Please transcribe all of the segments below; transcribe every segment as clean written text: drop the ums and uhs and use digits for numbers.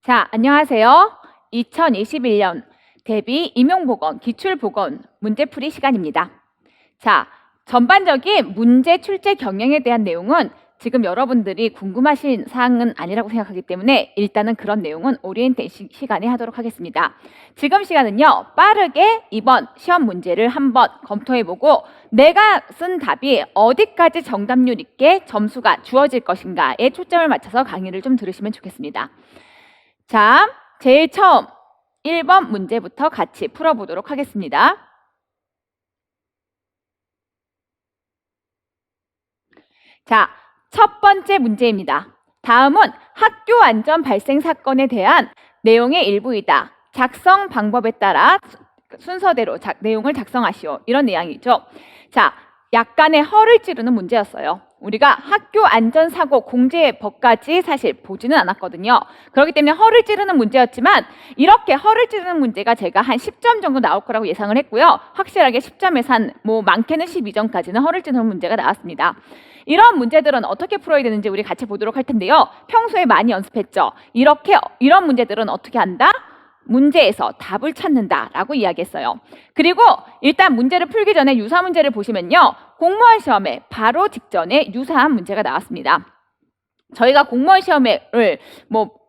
자, 안녕하세요. 2021년 대비 임용보건, 기출보건 문제풀이 시간입니다. 자, 전반적인 문제 출제 경향에 대한 내용은 지금 여러분들이 궁금하신 사항은 아니라고 생각하기 때문에 일단은 그런 내용은 오리엔테이션 시간에 하도록 하겠습니다. 지금 시간은요, 빠르게 이번 시험 문제를 한번 검토해보고 내가 쓴 답이 어디까지 정답률 있게 점수가 주어질 것인가에 초점을 맞춰서 강의를 좀 들으시면 좋겠습니다. 자, 제일 처음 1번 문제부터 같이 풀어보도록 하겠습니다. 자, 첫 번째 문제입니다. 다음은 학교 안전 발생 사건에 대한 내용의 일부이다. 작성 방법에 따라 순서대로 내용을 작성하시오. 이런 내용이죠. 자, 약간의 허를 찌르는 문제였어요. 우리가 학교 안전사고 공제법까지 사실 보지는 않았거든요. 그렇기 때문에 허를 찌르는 문제였지만 이렇게 허를 찌르는 문제가 제가 한 10점 정도 나올 거라고 예상을 했고요. 확실하게 10점에서 한 많게는 12점까지는 허를 찌르는 문제가 나왔습니다. 이런 문제들은 어떻게 풀어야 되는지 우리 같이 보도록 할 텐데요. 평소에 많이 연습했죠. 이런 문제들은 어떻게 한다? 문제에서 답을 찾는다라고 이야기했어요. 그리고 일단 문제를 풀기 전에 유사 문제를 보시면요. 공무원 시험에 바로 직전에 유사한 문제가 나왔습니다. 저희가 공무원 시험을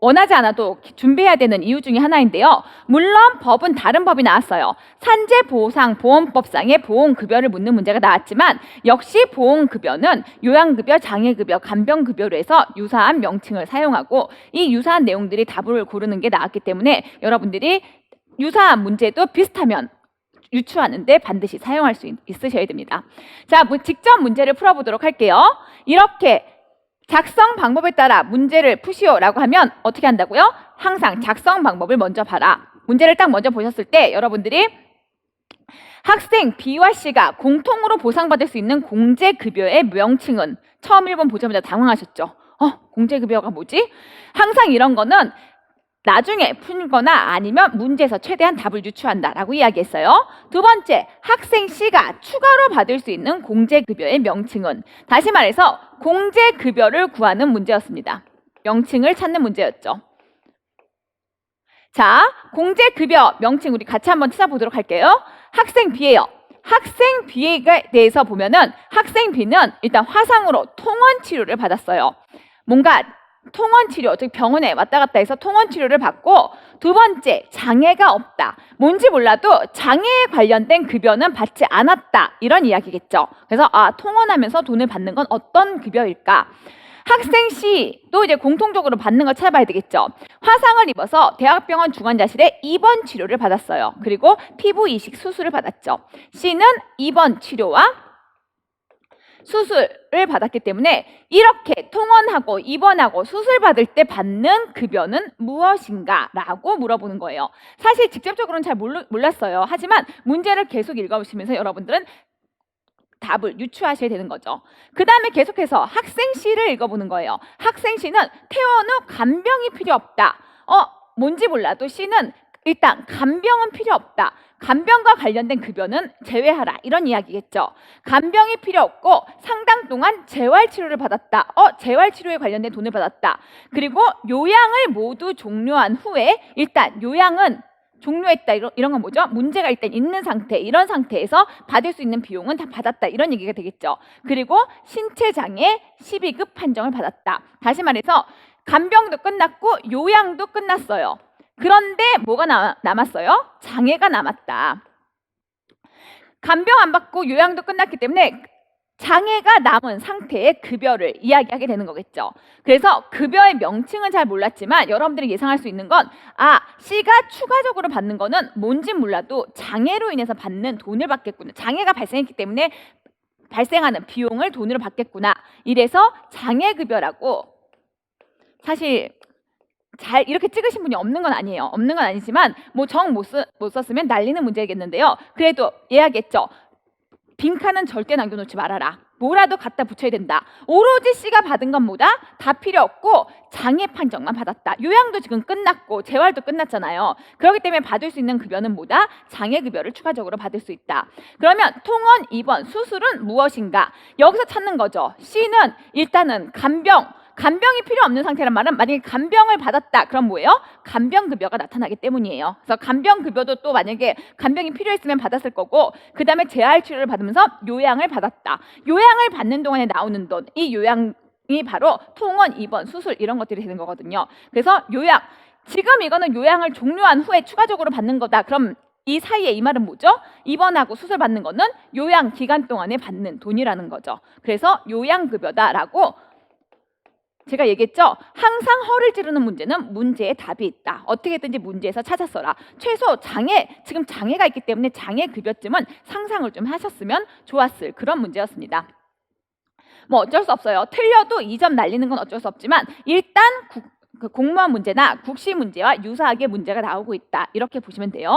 원하지 않아도 준비해야 되는 이유 중에 하나인데요. 물론 법은 다른 법이 나왔어요. 산재보상보험법상의 보험급여를 묻는 문제가 나왔지만 역시 보험급여는 요양급여, 장애급여, 간병급여로 해서 유사한 명칭을 사용하고 이 유사한 내용들이 답을 고르는 게 나왔기 때문에 여러분들이 유사한 문제도 비슷하면 유추하는데 반드시 사용할 수 있으셔야 됩니다. 자, 직접 문제를 풀어보도록 할게요. 이렇게 작성 방법에 따라 문제를 푸시오라고 하면 어떻게 한다고요? 항상 작성 방법을 먼저 봐라. 문제를 딱 먼저 보셨을 때 여러분들이 학생 B와 C가 공통으로 보상받을 수 있는 공제급여의 명칭은 처음 1번 보자마자 당황하셨죠? 공제급여가 뭐지? 항상 이런 거는 나중에 풀거나 아니면 문제에서 최대한 답을 유추한다라고 이야기했어요. 두 번째, 학생 C가 추가로 받을 수 있는 공제급여의 명칭은 다시 말해서 공제급여를 구하는 문제였습니다. 명칭을 찾는 문제였죠. 자, 공제급여 명칭 우리 같이 한번 찾아보도록 할게요. 학생 B예요. 학생 B에 대해서 보면은 학생 B는 일단 화상으로 통원 치료를 받았어요. 뭔가 통원 치료, 즉 병원에 왔다 갔다 해서 통원 치료를 받고 두 번째, 장애가 없다. 뭔지 몰라도 장애에 관련된 급여는 받지 않았다. 이런 이야기겠죠. 그래서 통원하면서 돈을 받는 건 어떤 급여일까? 학생 C도 이제 공통적으로 받는 걸 찾아봐야 되겠죠. 화상을 입어서 대학병원 중환자실에 입원 치료를 받았어요. 그리고 피부 이식 수술을 받았죠. C는 입원 치료와 수술을 받았기 때문에 이렇게 통원하고 입원하고 수술 받을 때 받는 급여는 무엇인가? 라고 물어보는 거예요. 사실 직접적으로는 잘 몰랐어요. 하지만 문제를 계속 읽어보시면서 여러분들은 답을 유추하셔야 되는 거죠. 그 다음에 계속해서 학생 C를 읽어보는 거예요. 학생 C는 퇴원 후 간병이 필요 없다. 뭔지 몰라도 C는 일단 간병은 필요 없다. 간병과 관련된 급여는 제외하라. 이런 이야기겠죠. 간병이 필요 없고 상당 동안 재활치료를 받았다. 재활치료에 관련된 돈을 받았다. 그리고 요양을 모두 종료한 후에 일단 요양은 종료했다. 이런 건 뭐죠? 문제가 일단 있는 상태, 이런 상태에서 받을 수 있는 비용은 다 받았다. 이런 얘기가 되겠죠. 그리고 신체장애 12급 판정을 받았다. 다시 말해서 간병도 끝났고 요양도 끝났어요. 그런데 뭐가 남았어요? 장애가 남았다. 간병 안 받고 요양도 끝났기 때문에 장애가 남은 상태의 급여를 이야기하게 되는 거겠죠. 그래서 급여의 명칭은 잘 몰랐지만 여러분들이 예상할 수 있는 건 C가 추가적으로 받는 거는 뭔지 몰라도 장애로 인해서 받는 돈을 받겠구나. 장애가 발생했기 때문에 발생하는 비용을 돈으로 받겠구나. 이래서 장애급여라고 사실 잘 이렇게 찍으신 분이 없는 건 아니에요. 없는 건 아니지만 정 못 썼으면 날리는 문제겠는데요. 그래도 이야기했죠. 빈칸은 절대 남겨놓지 말아라. 뭐라도 갖다 붙여야 된다. 오로지 C가 받은 건 뭐다? 다 필요 없고 장애 판정만 받았다. 요양도 지금 끝났고 재활도 끝났잖아요. 그렇기 때문에 받을 수 있는 급여는 뭐다? 장애급여를 추가적으로 받을 수 있다. 그러면 통원, 입원, 수술은 무엇인가? 여기서 찾는 거죠. C는 일단은 간병 간병이 필요 없는 상태란 말은 만약에 간병을 받았다. 그럼 뭐예요? 간병급여가 나타나기 때문이에요. 그래서 간병급여도 또 만약에 간병이 필요했으면 받았을 거고, 그 다음에 재활치료를 받으면서 요양을 받았다. 요양을 받는 동안에 나오는 돈, 이 요양이 바로 통원, 입원, 수술 이런 것들이 되는 거거든요. 그래서 요양, 지금 이거는 요양을 종료한 후에 추가적으로 받는 거다. 그럼 이 사이에 이 말은 뭐죠? 입원하고 수술 받는 거는 요양 기간 동안에 받는 돈이라는 거죠. 그래서 요양급여다라고 제가 얘기했죠? 항상 허를 찌르는 문제는 문제에 답이 있다. 어떻게든지 문제에서 찾았어라. 최소 지금 장애가 있기 때문에 장애급여쯤은 상상을 좀 하셨으면 좋았을 그런 문제였습니다. 뭐 어쩔 수 없어요. 틀려도 2점 날리는 건 어쩔 수 없지만 일단 공무원 문제나 국시 문제와 유사하게 문제가 나오고 있다. 이렇게 보시면 돼요.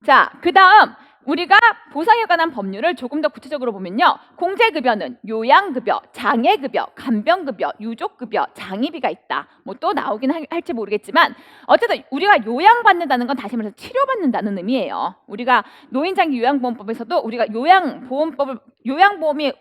자, 그 다음 우리가 보상에 관한 법률을 조금 더 구체적으로 보면요. 공제급여는 요양급여, 장애급여, 간병급여, 유족급여, 장의비가 있다. 뭐 또 나오긴 할지 모르겠지만 어쨌든 우리가 요양받는다는 건 다시 말해서 치료받는다는 의미예요. 우리가 노인장기 요양보험법에서도 우리가 요양보험이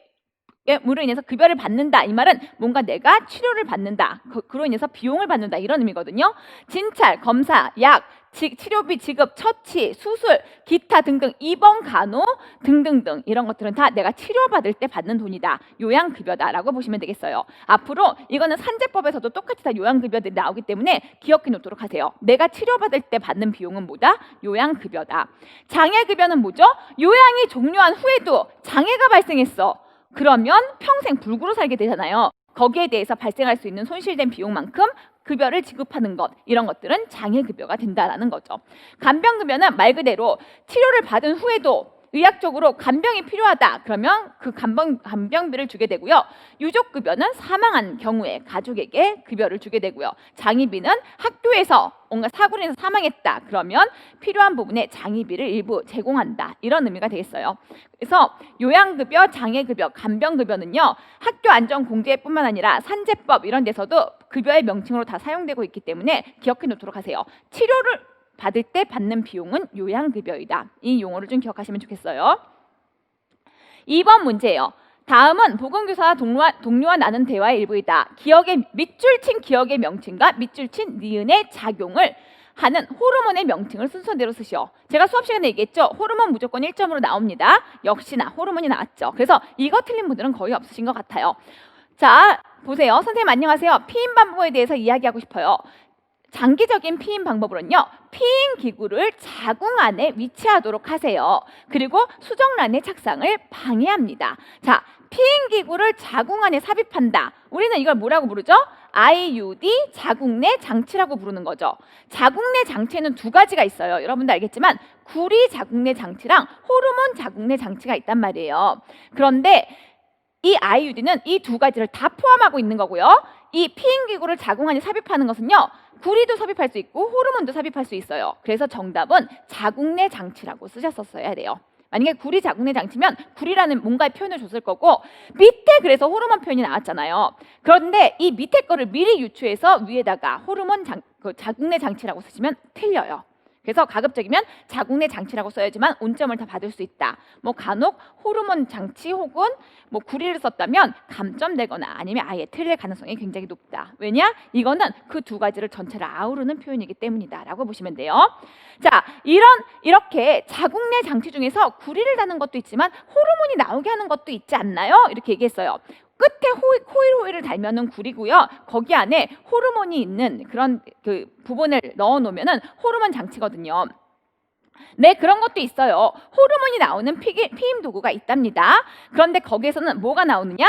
으로 인해서 급여를 받는다. 이 말은 뭔가 내가 치료를 받는다. 그로 인해서 비용을 받는다. 이런 의미거든요. 진찰, 검사, 약, 치료비 지급, 처치, 수술, 기타 등등, 입원, 간호 등등등 이런 것들은 다 내가 치료받을 때 받는 돈이다. 요양급여다라고 보시면 되겠어요. 앞으로 이거는 산재법에서도 똑같이 다 요양급여들이 나오기 때문에 기억해 놓도록 하세요. 내가 치료받을 때 받는 비용은 뭐다? 요양급여다. 장애급여는 뭐죠? 요양이 종료한 후에도 장애가 발생했어. 그러면 평생 불구로 살게 되잖아요. 거기에 대해서 발생할 수 있는 손실된 비용만큼 급여를 지급하는 것, 이런 것들은 장애급여가 된다라는 거죠. 간병급여는 말 그대로 치료를 받은 후에도 의학적으로 간병이 필요하다. 그러면 그 간병비를 주게 되고요. 유족급여는 사망한 경우에 가족에게 급여를 주게 되고요. 장의비는 학교에서 뭔가 사고로 인해서 사망했다. 그러면 필요한 부분에 장의비를 일부 제공한다. 이런 의미가 되겠어요. 그래서 요양급여, 장애급여, 간병급여는요. 학교 안전공제뿐만 아니라 산재법 이런 데서도 급여의 명칭으로 다 사용되고 있기 때문에 기억해 놓도록 하세요. 치료를 받을 때 받는 비용은 요양급여이다. 이 용어를 좀 기억하시면 좋겠어요. 2번 문제예요. 다음은 보건교사와 동료와 나눈 대화의 일부이다. 밑줄 친 기억의 명칭과 밑줄 친 니은의 작용을 하는 호르몬의 명칭을 순서대로 쓰시오. 제가 수업 시간에 얘기했죠. 호르몬 무조건 1점으로 나옵니다. 역시나 호르몬이 나왔죠. 그래서 이거 틀린 분들은 거의 없으신 것 같아요. 자, 보세요. 선생님 안녕하세요. 피임 방법에 대해서 이야기하고 싶어요. 장기적인 피임 방법으로는요. 피임 기구를 자궁 안에 위치하도록 하세요. 그리고 수정란의 착상을 방해합니다. 자, 피임 기구를 자궁 안에 삽입한다. 우리는 이걸 뭐라고 부르죠? IUD 자궁 내 장치라고 부르는 거죠. 자궁 내 장치에는 두 가지가 있어요. 여러분도 알겠지만 구리 자궁 내 장치랑 호르몬 자궁 내 장치가 있단 말이에요. 그런데 이 IUD는 이 두 가지를 다 포함하고 있는 거고요. 이 피임기구를 자궁 안에 삽입하는 것은요. 구리도 삽입할 수 있고 호르몬도 삽입할 수 있어요. 그래서 정답은 자궁 내 장치라고 쓰셨었어야 돼요. 만약에 구리 자궁 내 장치면 구리라는 뭔가의 표현을 줬을 거고 밑에 그래서 호르몬 표현이 나왔잖아요. 그런데 이 밑에 거를 미리 유추해서 위에다가 호르몬 자궁 내 장치라고 쓰시면 틀려요. 그래서 가급적이면 자궁 내 장치라고 써야지만 온점을 다 받을 수 있다. 뭐 간혹 호르몬 장치 혹은 뭐 구리를 썼다면 감점되거나 아니면 아예 틀릴 가능성이 굉장히 높다. 왜냐? 이거는 그 두 가지를 전체를 아우르는 표현이기 때문이다라고 보시면 돼요. 자, 이렇게 자궁 내 장치 중에서 구리를 다는 것도 있지만 호르몬이 나오게 하는 것도 있지 않나요? 이렇게 얘기했어요. 끝에 호일호일을 달면은 구리고요. 거기 안에 호르몬이 있는 그런 그 부분을 넣어 놓으면은 호르몬 장치거든요. 네, 그런 것도 있어요. 호르몬이 나오는 피임 도구가 있답니다. 그런데 거기에서는 뭐가 나오느냐?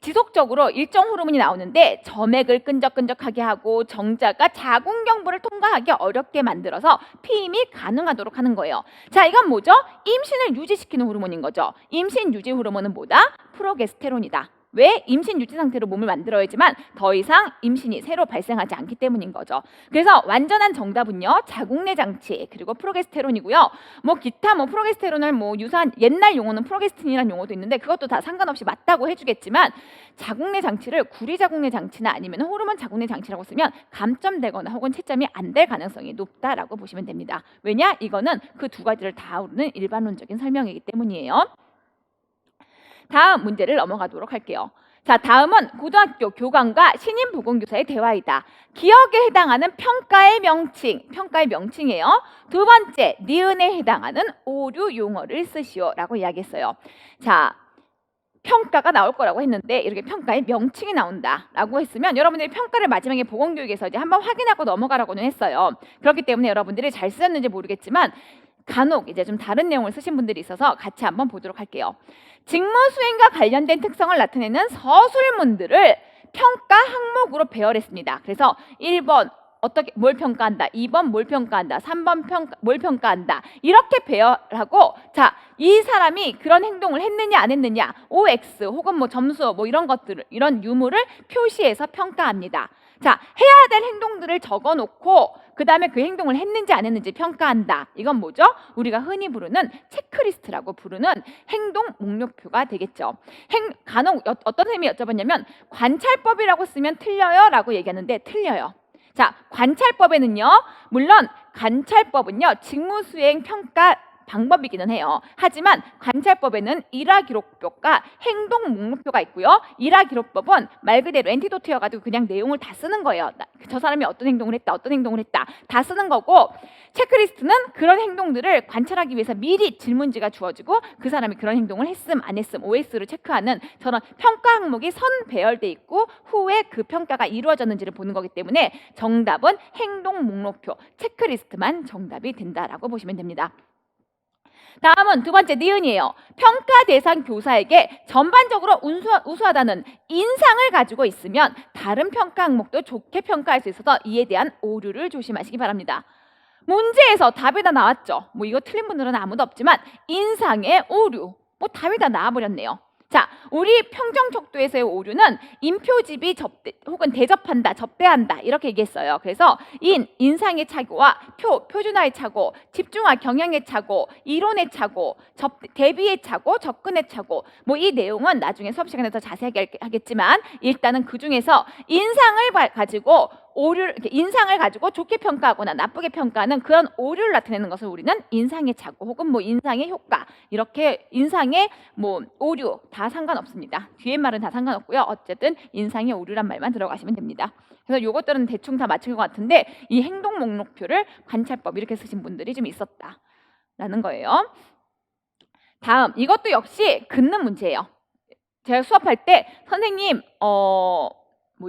지속적으로 일정 호르몬이 나오는데 점액을 끈적끈적하게 하고 정자가 자궁경부를 통과하기 어렵게 만들어서 피임이 가능하도록 하는 거예요. 자, 이건 뭐죠? 임신을 유지시키는 호르몬인 거죠. 임신 유지 호르몬은 뭐다? 프로게스테론이다. 왜? 임신 유지 상태로 몸을 만들어야지만 더 이상 임신이 새로 발생하지 않기 때문인 거죠. 그래서 완전한 정답은요. 자궁 내 장치 그리고 프로게스테론이고요. 뭐 기타 뭐 프로게스테론을 뭐 유사한 옛날 용어는 프로게스틴이라는 용어도 있는데 그것도 다 상관없이 맞다고 해주겠지만 자궁 내 장치를 구리 자궁 내 장치나 아니면 호르몬 자궁 내 장치라고 쓰면 감점되거나 혹은 채점이 안 될 가능성이 높다라고 보시면 됩니다. 왜냐? 이거는 그 두 가지를 다 아우르는 일반론적인 설명이기 때문이에요. 다음 문제를 넘어가도록 할게요. 자, 다음은 고등학교 교관과 신임 보건교사의 대화이다. 기억에 해당하는 평가의 명칭이에요. 두 번째, 니은에 해당하는 오류 용어를 쓰시오라고 이야기했어요. 자, 평가가 나올 거라고 했는데 이렇게 평가의 명칭이 나온다라고 했으면 여러분들이 평가를 마지막에 보건교육에서 이제 한번 확인하고 넘어가라고는 했어요. 그렇기 때문에 여러분들이 잘 쓰였는지 모르겠지만 간혹 이제 좀 다른 내용을 쓰신 분들이 있어서 같이 한번 보도록 할게요. 직무 수행과 관련된 특성을 나타내는 서술문들을 평가 항목으로 배열했습니다. 그래서 1번 뭘 평가한다, 2번 뭘 평가한다, 3번 뭘 평가한다, 이렇게 배열하고, 자, 이 사람이 그런 행동을 했느냐 안 했느냐, OX 혹은 뭐 점수 뭐 이런 것들을, 이런 유무를 표시해서 평가합니다. 자, 해야 될 행동들을 적어놓고 그 다음에 그 행동을 했는지 안 했는지 평가한다. 이건 뭐죠? 우리가 흔히 부르는 체크리스트라고 부르는 행동 목록표가 되겠죠. 간혹 어떤 선생님이 여쭤봤냐면 관찰법이라고 쓰면 틀려요? 라고 얘기하는데 틀려요. 자, 관찰법에는요, 물론 관찰법은요, 직무수행 평가 방법이기는 해요. 하지만 관찰법에는 일화기록표과 행동 목록표가 있고요. 일화기록법은 말 그대로 엔티도트여가지고 그냥 내용을 다 쓰는 거예요. 저 사람이 어떤 행동을 했다, 어떤 행동을 했다, 다 쓰는 거고, 체크리스트는 그런 행동들을 관찰하기 위해서 미리 질문지가 주어지고 그 사람이 그런 행동을 했음 안 했음 OX를 체크하는 저런 평가 항목이 선 배열돼 있고 후에 그 평가가 이루어졌는지를 보는 거기 때문에 정답은 행동 목록표, 체크리스트만 정답이 된다라고 보시면 됩니다. 다음은 두 번째 니은이에요. 평가 대상 교사에게 전반적으로 우수하다는 인상을 가지고 있으면 다른 평가 항목도 좋게 평가할 수 있어서 이에 대한 오류를 조심하시기 바랍니다. 문제에서 답이 다 나왔죠. 뭐 이거 틀린 분들은 아무도 없지만 인상의 오류, 뭐 답이 다 나와버렸네요. 자, 우리 평정척도에서의 오류는 인표집이 혹은 대접한다, 접대한다 이렇게 얘기했어요. 그래서 인상의 착오와 표준화의 착오, 집중화 경향의 착오, 이론의 착오, 대비의 착오, 접근의 착오, 뭐 이 내용은 나중에 수업 시간에 더 자세하게 하겠지만 일단은 그 중에서 인상을 가지고 인상을 가지고 좋게 평가하거나 나쁘게 평가하는 그런 오류를 나타내는 것을 우리는 인상의 착오 혹은 뭐 인상의 효과, 이렇게 인상의 뭐 오류 다 상관없습니다. 뒤에 말은 다 상관없고요. 어쨌든 인상의 오류란 말만 들어가시면 됩니다. 그래서 요것들은 대충 다 맞춘 것 같은데 이 행동 목록표를 관찰법 이렇게 쓰신 분들이 좀 있었다라는 거예요. 다음, 이것도 역시 긋는 문제예요. 제가 수업할 때 선생님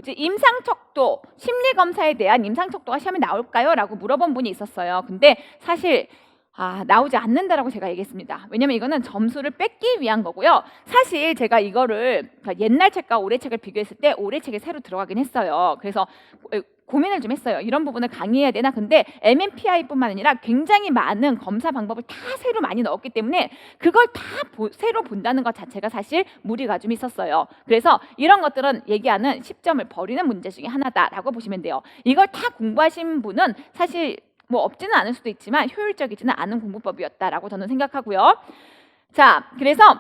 임상척도, 심리검사에 대한 임상척도가 시험에 나올까요? 라고 물어본 분이 있었어요. 근데 사실 나오지 않는다라고 제가 얘기했습니다. 왜냐면 이거는 점수를 뺏기 위한 거고요. 사실 제가 이거를 옛날 책과 올해 책을 비교했을 때 올해 책에 새로 들어가긴 했어요. 그래서 고민을 좀 했어요. 이런 부분을 강의해야 되나? 근데 MMPI뿐만 아니라 굉장히 많은 검사 방법을 다 새로 많이 넣었기 때문에 그걸 다 새로 본다는 것 자체가 사실 무리가 좀 있었어요. 그래서 이런 것들은 얘기하는 10점을 버리는 문제 중에 하나다라고 보시면 돼요. 이걸 다 공부하신 분은 사실 뭐 없지는 않을 수도 있지만 효율적이지는 않은 공부법이었다라고 저는 생각하고요. 자, 그래서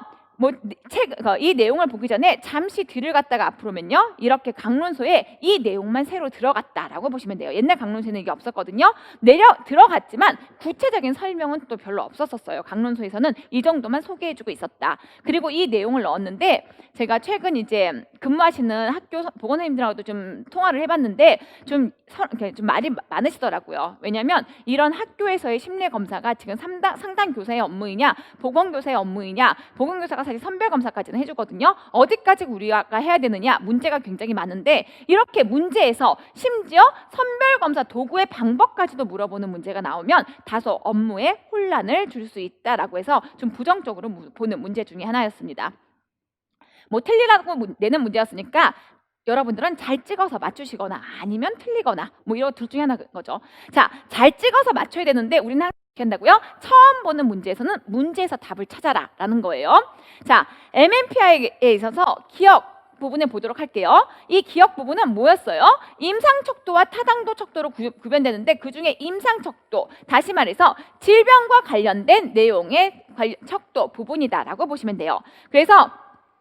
이 내용을 보기 전에 잠시 뒤를 갔다가 앞으로면요, 이렇게 강론소에 이 내용만 새로 들어갔다라고 보시면 돼요. 옛날 강론소에는 이게 없었거든요. 들어갔지만 구체적인 설명은 또 별로 없었어요. 강론소에서는 이 정도만 소개해주고 있었다. 그리고 이 내용을 넣었는데 제가 최근 이제 근무하시는 학교 보건선생님들하고도 좀 통화를 해봤는데 좀 말이 많으시더라고요. 왜냐하면 이런 학교에서의 심리검사가 지금 상담 교사의 업무이냐, 보건교사의 업무이냐, 보건교사가 사실 선별검사까지는 해주거든요. 어디까지 우리가 해야 되느냐, 문제가 굉장히 많은데 이렇게 문제에서 심지어 선별검사 도구의 방법까지도 물어보는 문제가 나오면 다소 업무에 혼란을 줄 수 있다라고 해서 좀 부정적으로 보는 문제 중에 하나였습니다. 뭐 틀리라고 내는 문제였으니까 여러분들은 잘 찍어서 맞추시거나 아니면 틀리거나 뭐 이런 둘 중에 하나인 거죠. 자, 잘 찍어서 맞춰야 되는데 우리는 항상 어떻게 한다고요? 처음 보는 문제에서는 문제에서 답을 찾아라 라는 거예요. 자, MMPI에 있어서 기억 부분을 보도록 할게요. 이 기억 부분은 뭐였어요? 임상척도와 타당도 척도로 구별되는데 그중에 임상척도, 다시 말해서 질병과 관련된 내용의 척도 부분이다라고 보시면 돼요. 그래서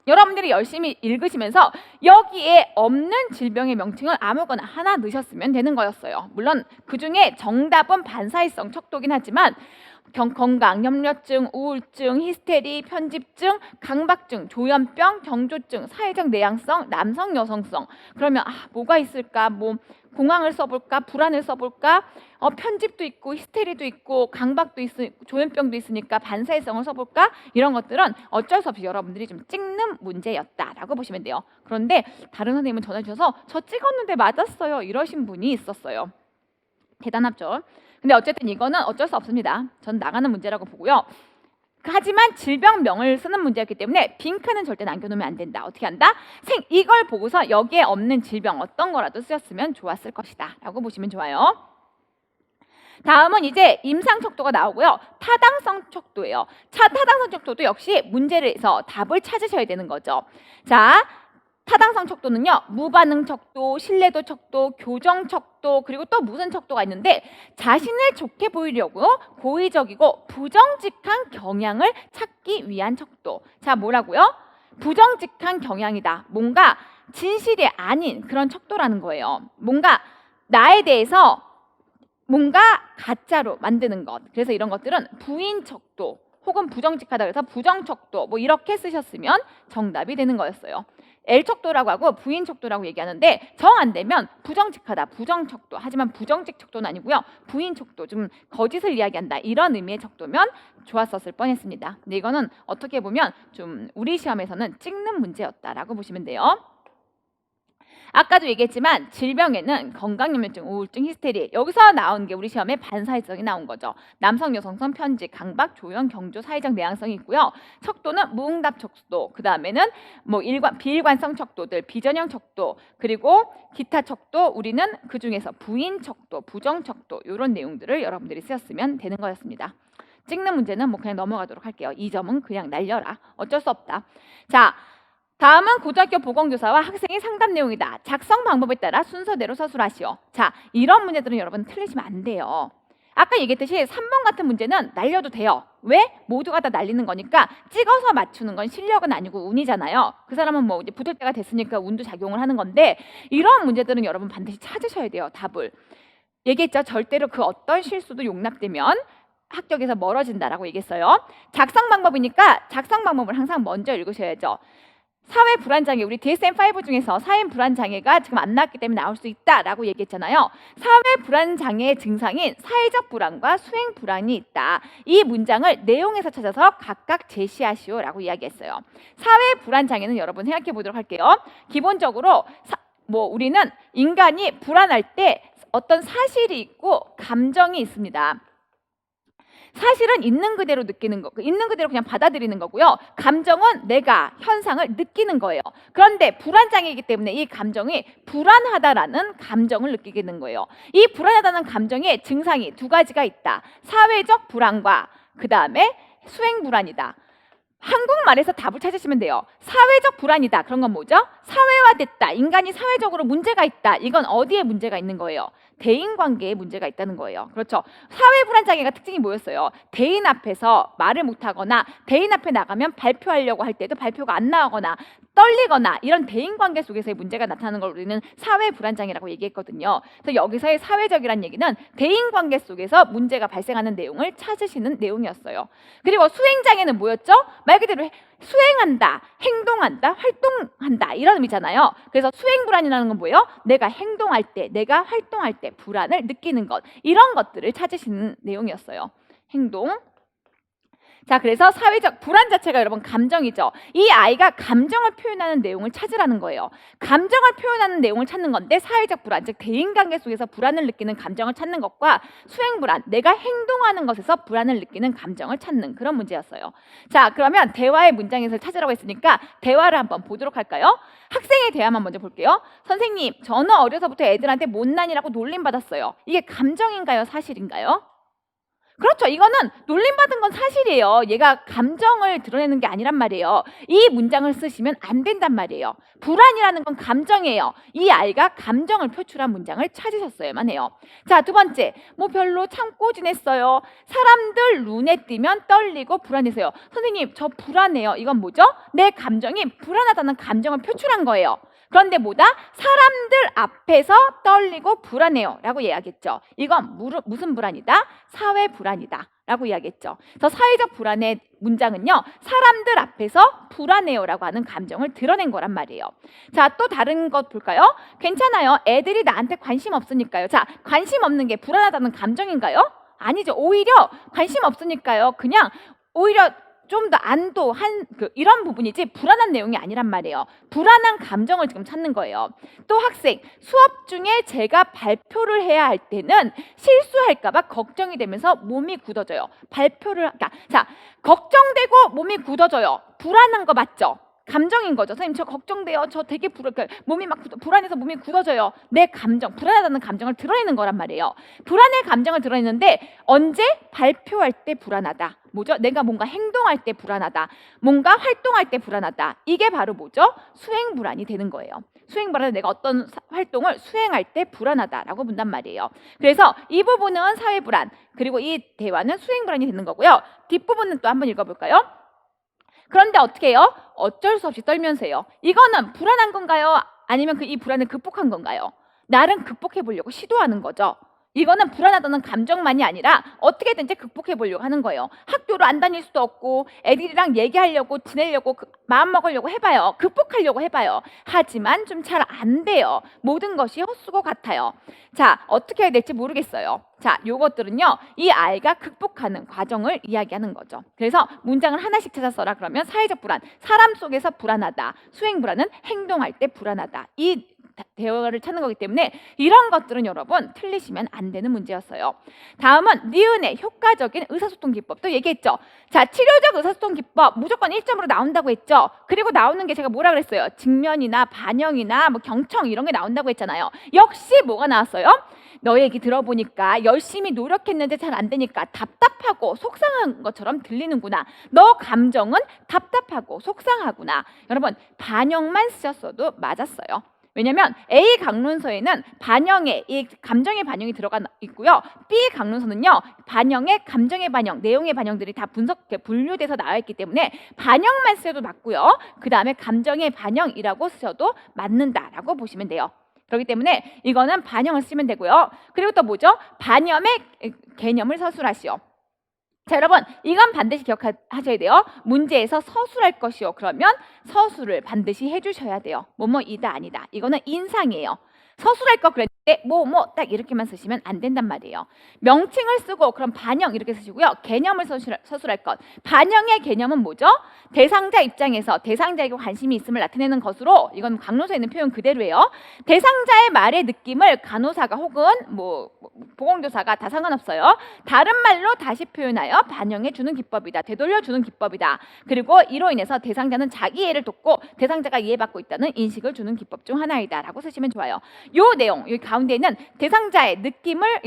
여러분들이 열심히 읽으시면서 여기에 없는 질병의 명칭을 아무거나 하나 넣으셨으면 되는 거였어요. 물론 그중에 정답은 반사회성 척도긴 하지만 건강, 염려증, 우울증, 히스테리, 편집증, 강박증, 조현병, 경조증, 사회적 내향성, 남성 여성성. 그러면 뭐가 있을까? 뭐 공황을 써볼까? 불안을 써볼까? 편집도 있고 히스테리도 있고 강박도 있고 조현병도 있으니까 반사회성을 써볼까? 이런 것들은 어쩔 수 없이 여러분들이 좀 찍는 문제였다라고 보시면 돼요. 그런데 다른 선생님은 전화 주셔서 저 찍었는데 맞았어요 이러신 분이 있었어요. 대단하죠. 근데 어쨌든 이거는 어쩔 수 없습니다. 전 나가는 문제라고 보고요. 하지만 질병명을 쓰는 문제였기 때문에 빙크는 절대 남겨놓으면 안 된다. 어떻게 한다? 이걸 보고서 여기에 없는 질병 어떤 거라도 쓰였으면 좋았을 것이다 라고 보시면 좋아요. 다음은 이제 임상 척도가 나오고요. 타당성 척도예요. 타당성 척도도 역시 문제를 해서 답을 찾으셔야 되는 거죠. 자, 타당성 척도는요. 무반응 척도, 신뢰도 척도, 교정 척도, 그리고 또 무슨 척도가 있는데 자신을 좋게 보이려고 고의적이고 부정직한 경향을 찾기 위한 척도. 자, 뭐라고요? 부정직한 경향이다. 뭔가 진실이 아닌 그런 척도라는 거예요. 뭔가 나에 대해서 뭔가 가짜로 만드는 것. 그래서 이런 것들은 부인 척도 혹은 부정직하다 그래서 부정 척도 뭐 이렇게 쓰셨으면 정답이 되는 거였어요. L척도라고 하고 부인척도라고 얘기하는데 정 안 되면 부정직하다, 부정척도. 하지만 부정직 척도는 아니고요. 부인척도, 좀 거짓을 이야기한다. 이런 의미의 척도면 좋았었을 뻔했습니다. 근데 이거는 어떻게 보면 좀 우리 시험에서는 찍는 문제였다라고 보시면 돼요. 아까도 얘기했지만 질병에는 건강염려증, 우울증, 히스테리 여기서 나온 게 우리 시험에 반사회성이 나온 거죠. 남성, 여성성, 편집, 강박, 조현, 경조, 사회적 내향성이 있고요. 척도는 무응답 척도, 그 다음에는 뭐 비일관성 척도들, 비전형 척도, 그리고 기타 척도, 우리는 그 중에서 부인 척도, 부정 척도 이런 내용들을 여러분들이 쓰였으면 되는 거였습니다. 찍는 문제는 뭐 그냥 넘어가도록 할게요. 이 점은 그냥 날려라. 어쩔 수 없다. 자. 다음은 고등학교 보건교사와 학생의 상담 내용이다. 작성 방법에 따라 순서대로 서술하시오. 자, 이런 문제들은 여러분 틀리시면 안 돼요. 아까 얘기했듯이 3번 같은 문제는 날려도 돼요. 왜? 모두가 다 날리는 거니까 찍어서 맞추는 건 실력은 아니고 운이잖아요. 그 사람은 뭐 이제 붙을 때가 됐으니까 운도 작용을 하는 건데 이런 문제들은 여러분 반드시 찾으셔야 돼요. 답을. 얘기했죠. 절대로 그 어떤 실수도 용납되면 합격에서 멀어진다라고 얘기했어요. 작성 방법이니까 작성 방법을 항상 먼저 읽으셔야죠. 사회 불안장애, 우리 DSM-5 중에서 사회 불안장애가 지금 안 나왔기 때문에 나올 수 있다라고 얘기했잖아요. 사회 불안장애의 증상인 사회적 불안과 수행 불안이 있다. 이 문장을 내용에서 찾아서 각각 제시하시오라고 이야기했어요. 사회 불안장애는 여러분 생각해 보도록 할게요. 기본적으로 우리는 인간이 불안할 때 어떤 사실이 있고 감정이 있습니다. 사실은 있는 그대로 느끼는 거, 있는 그대로 그냥 받아들이는 거고요. 감정은 내가 현상을 느끼는 거예요. 그런데 불안장애이기 때문에 이 감정이 불안하다라는 감정을 느끼게 되는 거예요. 이 불안하다는 감정의 증상이 두 가지가 있다. 사회적 불안과 그 다음에 수행 불안이다. 한국말에서 답을 찾으시면 돼요. 사회적 불안이다. 그런 건 뭐죠? 사회화됐다. 인간이 사회적으로 문제가 있다. 이건 어디에 문제가 있는 거예요? 대인관계에 문제가 있다는 거예요. 그렇죠. 사회불안장애가 특징이 뭐였어요? 대인 앞에서 말을 못하거나 대인 앞에 나가면 발표하려고 할 때도 발표가 안 나오거나 떨리거나 이런 대인관계 속에서의 문제가 나타나는 걸 우리는 사회불안장애라고 얘기했거든요. 그래서 여기서의 사회적이란 얘기는 대인관계 속에서 문제가 발생하는 내용을 찾으시는 내용이었어요. 그리고 수행장애는 뭐였죠? 말 그대로 수행한다, 행동한다, 활동한다 이런 의미잖아요. 그래서 수행불안이라는 건 뭐예요? 내가 행동할 때, 내가 활동할 때 불안을 느끼는 것, 이런 것들을 찾으시는 내용이었어요. 행동. 자, 그래서 사회적 불안 자체가 여러분 감정이죠. 이 아이가 감정을 표현하는 내용을 찾으라는 거예요. 감정을 표현하는 내용을 찾는 건데 사회적 불안, 즉 대인관계 속에서 불안을 느끼는 감정을 찾는 것과 수행불안, 내가 행동하는 것에서 불안을 느끼는 감정을 찾는 그런 문제였어요. 자, 그러면 대화의 문장에서 찾으라고 했으니까 대화를 한번 보도록 할까요? 학생의 대화만 먼저 볼게요. 선생님, 저는 어려서부터 애들한테 못난이라고 놀림받았어요. 이게 감정인가요? 사실인가요? 그렇죠. 이거는 놀림받은 건 사실이에요. 얘가 감정을 드러내는 게 아니란 말이에요. 이 문장을 쓰시면 안 된단 말이에요. 불안이라는 건 감정이에요. 이 아이가 감정을 표출한 문장을 찾으셨어야만 해요. 자, 두 번째. 뭐 별로 참고 지냈어요. 사람들 눈에 띄면 떨리고 불안해서요. 선생님, 저 불안해요. 이건 뭐죠? 내 감정이 불안하다는 감정을 표출한 거예요. 그런데 뭐다? 사람들 앞에서 떨리고 불안해요 라고 이야기했죠. 이건 무슨 불안이다? 사회 불안이다 라고 이야기했죠. 그래서 사회적 불안의 문장은요, 사람들 앞에서 불안해요 라고 하는 감정을 드러낸 거란 말이에요. 자, 또 다른 것 볼까요? 괜찮아요. 애들이 나한테 관심 없으니까요. 자, 관심 없는 게 불안하다는 감정인가요? 아니죠. 오히려 관심 없으니까요. 그냥 오히려 좀 더 안도 이런 부분이지 불안한 내용이 아니란 말이에요. 불안한 감정을 지금 찾는 거예요. 또 학생, 수업 중에 제가 발표를 해야 할 때는 실수할까 봐 걱정이 되면서 몸이 굳어져요. 자, 걱정되고 몸이 굳어져요. 불안한 거 맞죠? 감정인 거죠. 선생님, 저 걱정돼요. 저 되게 몸이 막 불안해서 몸이 굳어져요. 내 감정, 불안하다는 감정을 드러내는 거란 말이에요. 불안의 감정을 드러내는데 언제? 발표할 때 불안하다. 뭐죠? 내가 뭔가 행동할 때 불안하다. 뭔가 활동할 때 불안하다. 이게 바로 뭐죠? 수행 불안이 되는 거예요. 수행 불안은 내가 어떤 활동을 수행할 때 불안하다라고 본단 말이에요. 그래서 이 부분은 사회 불안, 그리고 이 대화는 수행 불안이 되는 거고요. 뒷부분은 또 한번 읽어볼까요? 그런데 어떻게 해요? 어쩔 수 없이 떨면서 해요. 이거는 불안한 건가요? 아니면 이 불안을 극복한 건가요? 나름 극복해 보려고 시도하는 거죠. 이거는 불안하다는 감정만이 아니라 어떻게든지 극복해 보려고 하는 거예요. 학교를 안 다닐 수도 없고 애들이랑 얘기하려고 지내려고 마음 먹으려고 해봐요. 극복하려고 해봐요. 하지만 좀 잘 안 돼요. 모든 것이 헛수고 같아요. 자, 어떻게 해야 될지 모르겠어요. 자, 요것들은요, 이 아이가 극복하는 과정을 이야기하는 거죠. 그래서 문장을 하나씩 찾아 써라. 그러면 사회적 불안, 사람 속에서 불안하다. 수행 불안은 행동할 때 불안하다. 이 대화를 찾는 거기 때문에 이런 것들은 여러분 틀리시면 안 되는 문제였어요. 다음은 니은의 효과적인 의사소통 기법도 얘기했죠. 자, 치료적 의사소통 기법 무조건 1점으로 나온다고 했죠. 그리고 나오는 게 제가 뭐라 그랬어요? 직면이나 반영이나 뭐 경청 이런 게 나온다고 했잖아요. 역시 뭐가 나왔어요? 너 얘기 들어보니까 열심히 노력했는데 잘 안 되니까 답답하고 속상한 것처럼 들리는구나. 너 감정은 답답하고 속상하구나. 여러분, 반영만 쓰셨어도 맞았어요. 왜냐면 A 강론서에는 반영의 이 감정의 반영이 들어가 있고요. B 강론서는요, 반영의 감정의 반영, 내용의 반영들이 다 분류돼서 나와 있기 때문에 반영만 쓰셔도 맞고요. 그 다음에 감정의 반영이라고 쓰셔도 맞는다라고 보시면 돼요. 그렇기 때문에 이거는 반영을 쓰면 되고요. 그리고 또 뭐죠? 반염의 개념을 서술하시오. 자, 여러분, 이건 반드시 기억하셔야 돼요. 문제에서 서술할 것이요. 그러면 서술을 반드시 해주셔야 돼요. 뭐뭐이다 아니다. 이거는 인상이에요. 서술할 거 그랬는데 딱 이렇게만 쓰시면 안 된단 말이에요. 명칭을 쓰고 그럼 반영 이렇게 쓰시고요. 개념을 서술할 것. 반영의 개념은 뭐죠? 대상자 입장에서 대상자에게 관심이 있음을 나타내는 것으로, 이건 강론서에 있는 표현 그대로예요. 대상자의 말의 느낌을 간호사가 혹은 보건교사가 다 상관없어요. 다른 말로 다시 표현하여 반영해 주는 기법이다. 되돌려 주는 기법이다. 그리고 이로 인해서 대상자는 자기 이해를 돕고 대상자가 이해받고 있다는 인식을 주는 기법 중 하나이다 라고 쓰시면 좋아요. 요 내용, 여기 가운데 있는 대상자의 느낌을,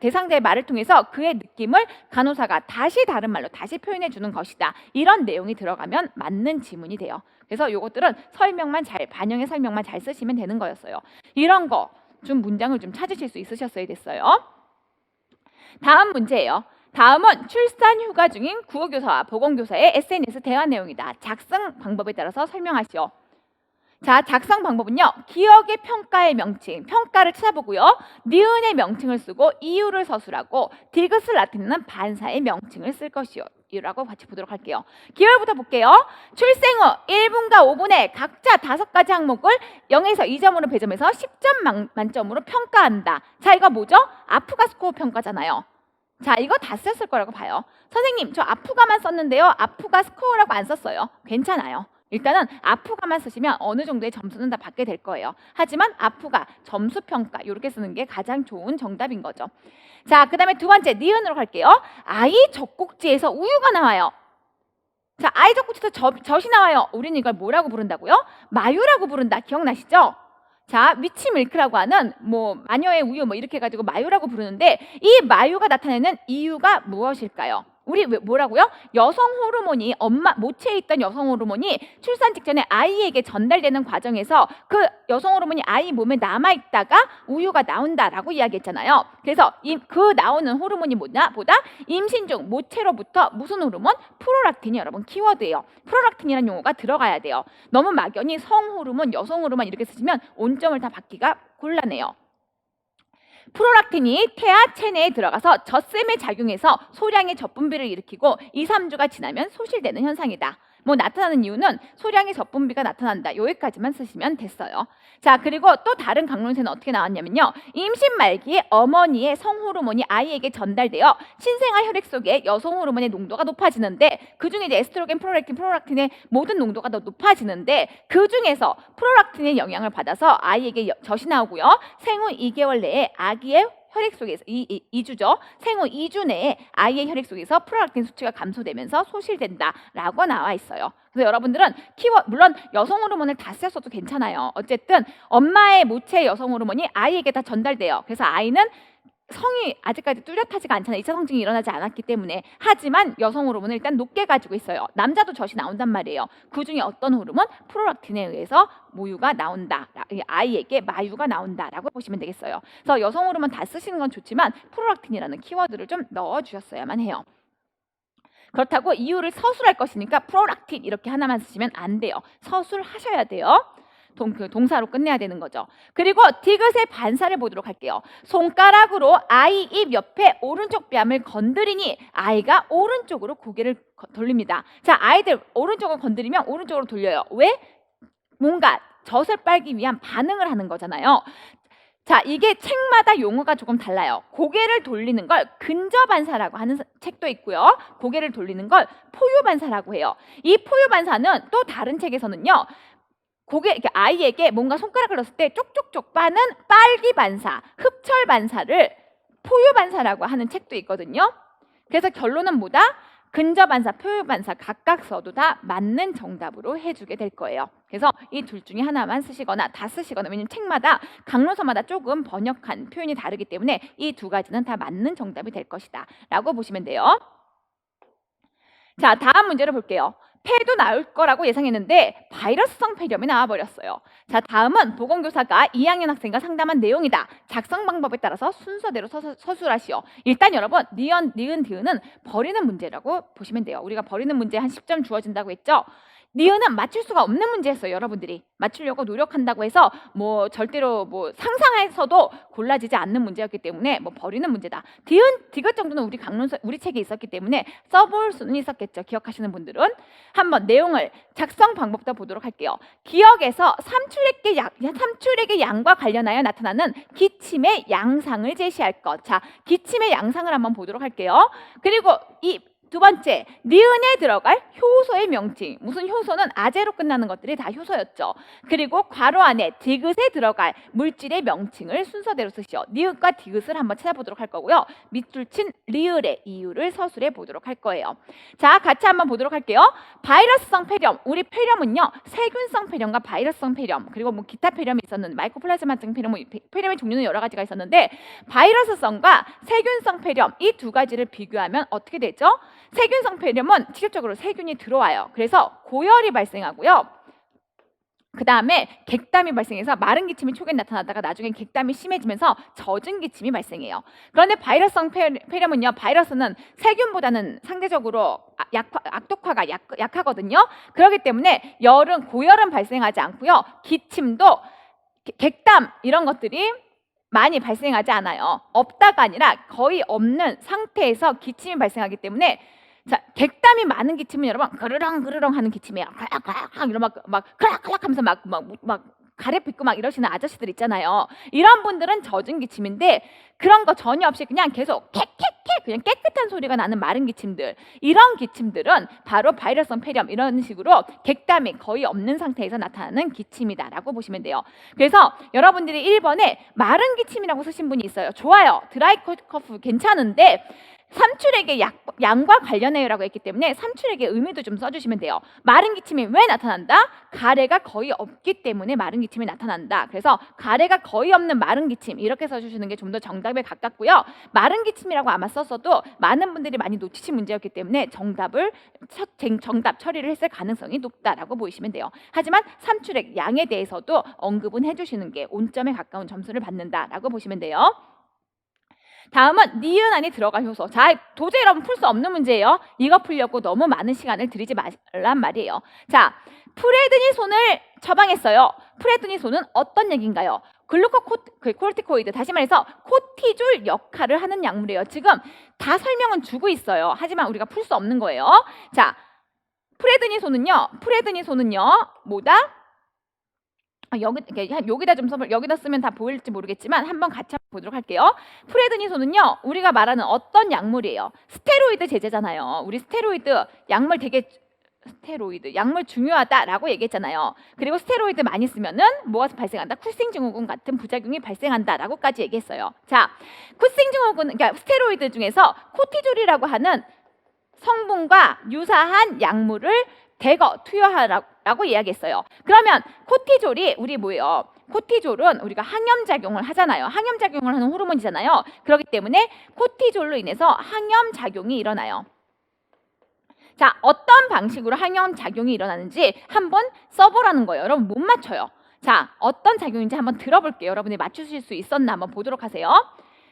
대상자의 말을 통해서 그의 느낌을 간호사가 다시 다른 말로 다시 표현해 주는 것이다. 이런 내용이 들어가면 맞는 지문이 돼요. 그래서 요것들은 반영의 설명만 잘 쓰시면 되는 거였어요. 이런 거 좀 문장을 좀 찾으실 수 있으셨어야 됐어요. 다음 문제예요. 다음은 출산 휴가 중인 국어교사와 보건교사의 SNS 대화 내용이다. 작성 방법에 따라서 설명하시오. 자, 작성 방법은요, 기억의 평가의 명칭, 평가를 찾아보고요, 니은의 명칭을 쓰고 이유를 서술하고 디귿을 나타내는 반사의 명칭을 쓸 것이요. 이라고 같이 보도록 할게요. 기호부터 볼게요. 출생 후 1분과 5분에 각자 5가지 항목을 0에서 2점으로 배점해서 10점 만점으로 평가한다. 자, 이거 뭐죠? 아프가 스코어 평가잖아요. 자, 이거 다 썼을 거라고 봐요. 선생님, 저 아프가만 썼는데요. 아프가 스코어라고 안 썼어요. 괜찮아요. 일단은 아프가만 쓰시면 어느 정도의 점수는 다 받게 될 거예요. 하지만 아프가, 점수평가 이렇게 쓰는 게 가장 좋은 정답인 거죠. 자, 그 다음에 두 번째 니은으로 갈게요. 아이 젖꼭지에서 우유가 나와요. 자, 아이 젖꼭지에서 젖이 나와요. 우리는 이걸 뭐라고 부른다고요? 마유라고 부른다. 기억나시죠? 자, 위치 밀크라고 하는 마녀의 우유 이렇게 해가지고 마유라고 부르는데 이 마유가 나타내는 이유가 무엇일까요? 우리 뭐라고요? 여성 호르몬이 엄마 모체에 있던 여성 호르몬이 출산 직전에 아이에게 전달되는 과정에서 그 여성 호르몬이 아이 몸에 남아 있다가 우유가 나온다라고 이야기했잖아요. 그래서 그 나오는 호르몬이 보다 임신 중 모체로부터 무슨 호르몬? 프롤락틴이 여러분 키워드예요. 프롤락틴이라는 용어가 들어가야 돼요. 너무 막연히 성 호르몬, 여성 호르몬 이렇게 쓰시면 온점을 다 받기가 곤란해요. 프롤락틴이 태아 체내에 들어가서 젖샘에 작용해서 소량의 젖분비를 일으키고 2, 3주가 지나면 소실되는 현상이다. 뭐 나타나는 이유는 소량의 젖분비가 나타난다. 여기까지만 쓰시면 됐어요. 자, 그리고 또 다른 강론세는 어떻게 나왔냐면요. 임신 말기에 어머니의 성호르몬이 아이에게 전달되어 신생아 혈액 속에 여성 호르몬의 농도가 높아지는데 그중에 이제 에스트로겐, 프롤락틴의 모든 농도가 더 높아지는데 그중에서 프롤락틴의 영향을 받아서 아이에게 젖이 나오고요. 생후 2개월 내에 아기의 혈액 속에서 2주죠. 생후 2주 내에 아이의 혈액 속에서 프롤락틴 수치가 감소되면서 소실된다라고 나와 있어요. 그래서 여러분들은 물론 여성 호르몬을 다 쓰셔도 괜찮아요. 어쨌든 엄마의 모체의 여성 호르몬이 아이에게 다 전달돼요. 그래서 아이는 성이 아직까지 뚜렷하지가 않잖아요. 2차 성징이 일어나지 않았기 때문에. 하지만 여성 호르몬을 일단 높게 가지고 있어요. 남자도 젖이 나온단 말이에요. 그중에 어떤 호르몬? 프롤락틴에 의해서 모유가 나온다. 아이에게 마유가 나온다라고 보시면 되겠어요. 그래서 여성 호르몬 다 쓰시는 건 좋지만 프롤락틴이라는 키워드를 좀 넣어주셨어야만 해요. 그렇다고 이유를 서술할 것이니까 프롤락틴 이렇게 하나만 쓰시면 안 돼요. 서술하셔야 돼요. 동사로 끝내야 되는 거죠. 그리고 디귿의 반사를 보도록 할게요. 손가락으로 아이 입 옆에 오른쪽 뺨을 건드리니 아이가 오른쪽으로 고개를 돌립니다. 자, 아이들 오른쪽을 건드리면 오른쪽으로 돌려요. 왜? 뭔가 젖을 빨기 위한 반응을 하는 거잖아요. 자, 이게 책마다 용어가 조금 달라요. 고개를 돌리는 걸 근저반사라고 하는 책도 있고요. 고개를 돌리는 걸 포유반사라고 해요. 이 포유반사는 또 다른 책에서는요. 아이에게 뭔가 손가락을 넣었을 때 쪽쪽쪽 빠는 빨기 반사, 흡철 반사를 포유 반사라고 하는 책도 있거든요. 그래서 결론은 뭐다? 근저 반사, 포유 반사 각각 써도 다 맞는 정답으로 해주게 될 거예요. 그래서 이 둘 중에 하나만 쓰시거나 다 쓰시거나, 왜냐면 책마다 강론서마다 조금 번역한 표현이 다르기 때문에 이 두 가지는 다 맞는 정답이 될 것이다 라고 보시면 돼요. 자, 다음 문제를 볼게요. 폐도 나올 거라고 예상했는데 바이러스성 폐렴이 나와버렸어요. 자, 다음은 보건교사가 2학년 학생과 상담한 내용이다. 작성 방법에 따라서 순서대로 서술하시오. 일단 여러분, 니은, 디은은 버리는 문제라고 보시면 돼요. 우리가 버리는 문제 한 10점 주어진다고 했죠? 니은은 맞출 수가 없는 문제였어요. 여러분들이 맞추려고 노력한다고 해서 뭐 절대로 뭐 상상해서도 골라지지 않는 문제였기 때문에 뭐 버리는 문제다. 디귿 정도는 우리 책에 있었기 때문에 써볼 수는 있었겠죠. 기억하시는 분들은. 한번 내용을, 작성 방법도 보도록 할게요. 기억에서 삼출액의 양과 관련하여 나타나는 기침의 양상을 제시할 것. 자, 기침의 양상을 한번 보도록 할게요. 그리고 이 두 번째, 니은에 들어갈 효소의 명칭. 무슨 효소는 아제로 끝나는 것들이 다 효소였죠. 그리고 괄호 안에 디귿에 들어갈 물질의 명칭을 순서대로 쓰시오. 니은과 디귿을 한번 찾아보도록 할 거고요. 밑줄 친 리을의 이유를 서술해 보도록 할 거예요. 자, 같이 한번 보도록 할게요. 바이러스성 폐렴. 우리 폐렴은요, 세균성 폐렴과 바이러스성 폐렴, 그리고 뭐 기타 폐렴이 있었는데, 마이코플라즈마성 폐렴, 폐렴의 종류는 여러 가지가 있었는데, 바이러스성과 세균성 폐렴, 이 두 가지를 비교하면 어떻게 되죠? 세균성 폐렴은 직접적으로 세균이 들어와요. 그래서 고열이 발생하고요. 그 다음에 객담이 발생해서 마른 기침이 초기에 나타나다가 나중에 객담이 심해지면서 젖은 기침이 발생해요. 그런데 바이러스성 폐렴은요, 바이러스는 세균보다는 상대적으로 악독화가 약하거든요. 그렇기 때문에 고열은 발생하지 않고요. 기침도 객담 이런 것들이 많이 발생하지 않아요. 없다가 아니라 거의 없는 상태에서 기침이 발생하기 때문에, 자, 객담이 많은 기침은 여러분 그르렁 하는 기침이에요. 이런 막 클락클락 하면서 막 가래 빗고 막 이러시는 아저씨들 있잖아요. 이런 분들은 젖은 기침인데, 그런 거 전혀 없이 그냥 계속 캣캣캣 그냥 깨끗한 소리가 나는 마른 기침들, 이런 기침들은 바로 바이러스성 폐렴, 이런 식으로 객담이 거의 없는 상태에서 나타나는 기침이다라고 보시면 돼요. 그래서 여러분들이 1번에 마른 기침이라고 쓰신 분이 있어요. 좋아요. 드라이 커프 괜찮은데 삼출액의 양과 관련해요라고 했기 때문에 삼출액의 의미도 좀 써주시면 돼요. 마른 기침이 왜 나타난다? 가래가 거의 없기 때문에 마른 기침이 나타난다. 그래서 가래가 거의 없는 마른 기침 이렇게 써주시는 게 좀 더 정답에 가깝고요. 마른 기침이라고 아마 썼어도 많은 분들이 많이 놓치신 문제였기 때문에 정답 처리를 했을 가능성이 높다라고 보시면 돼요. 하지만 삼출액 양에 대해서도 언급은 해주시는 게 온점에 가까운 점수를 받는다라고 보시면 돼요. 다음은 니은 안에 들어간 효소. 자, 도저히 여러분 풀 수 없는 문제예요. 이거 풀려고 너무 많은 시간을 들이지 말란 말이에요. 자, 프레드니손을 처방했어요. 프레드니손은 어떤 얘기인가요? 글루코코르티코이드, 다시 말해서 코티졸 역할을 하는 약물이에요. 지금 다 설명은 주고 있어요. 하지만 우리가 풀 수 없는 거예요. 자, 프레드니손은요 뭐다? 여기다 여기다 쓰면 다 보일지 모르겠지만 한번 같이 보도록 할게요. 프레드니손은요 우리가 말하는 어떤 약물이에요? 스테로이드 제제잖아요. 우리 스테로이드 약물 약물 중요하다라고 얘기했잖아요. 그리고 스테로이드 많이 쓰면은 뭐가 발생한다? 쿠싱 증후군 같은 부작용이 발생한다라고까지 얘기했어요. 자, 쿠싱 증후군, 그러니까 스테로이드 중에서 코티졸이라고 하는 성분과 유사한 약물을 대거 투여하라고 이야기했어요. 그러면 코티졸이 우리 뭐예요? 코티졸은 우리가 항염작용을 하잖아요. 항염작용을 하는 호르몬이잖아요. 그렇기 때문에 코티졸로 인해서 항염작용이 일어나요. 자, 어떤 방식으로 항염작용이 일어나는지 한번 써보라는 거예요. 여러분 못 맞춰요. 자, 어떤 작용인지 한번 들어볼게요. 여러분이 맞추실 수 있었나 한번 보도록 하세요.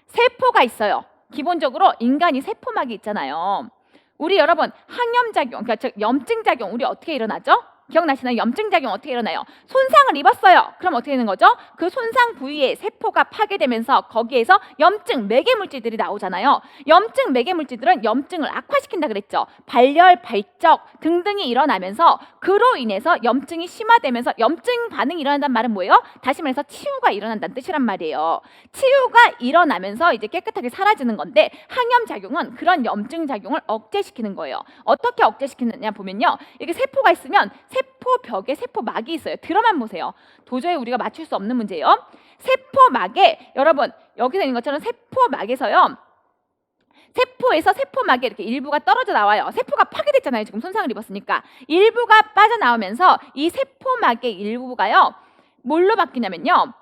세포가 있어요. 기본적으로 인간이 세포막이 있잖아요. 우리 여러분 항염작용, 그러니까 염증작용 우리 어떻게 일어나죠? 기억나시나요? 염증작용 어떻게 일어나요? 손상을 입었어요. 그럼 어떻게 되는 거죠? 그 손상 부위에 세포가 파괴되면서 거기에서 염증 매개물질들이 나오잖아요. 염증 매개물질들은 염증을 악화시킨다 그랬죠. 발열, 발적 등등이 일어나면서 그로 인해서 염증이 심화되면서 염증 반응이 일어난다는 말은 뭐예요? 다시 말해서 치유가 일어난다는 뜻이란 말이에요. 치유가 일어나면서 이제 깨끗하게 사라지는 건데 항염작용은 그런 염증작용을 억제시키는 거예요. 어떻게 억제시키느냐 보면요. 이렇게 세포가 있으면 세포벽에 세포막이 있어요. 들어만 보세요. 도저히 우리가 맞출 수 없는 문제예요. 세포막에 여러분 여기서 있는 것처럼 세포막에서요. 세포에서 세포막에 이렇게 일부가 떨어져 나와요. 세포가 파괴됐잖아요. 지금 손상을 입었으니까. 일부가 빠져나오면서 이 세포막의 일부가요. 뭘로 바뀌냐면요.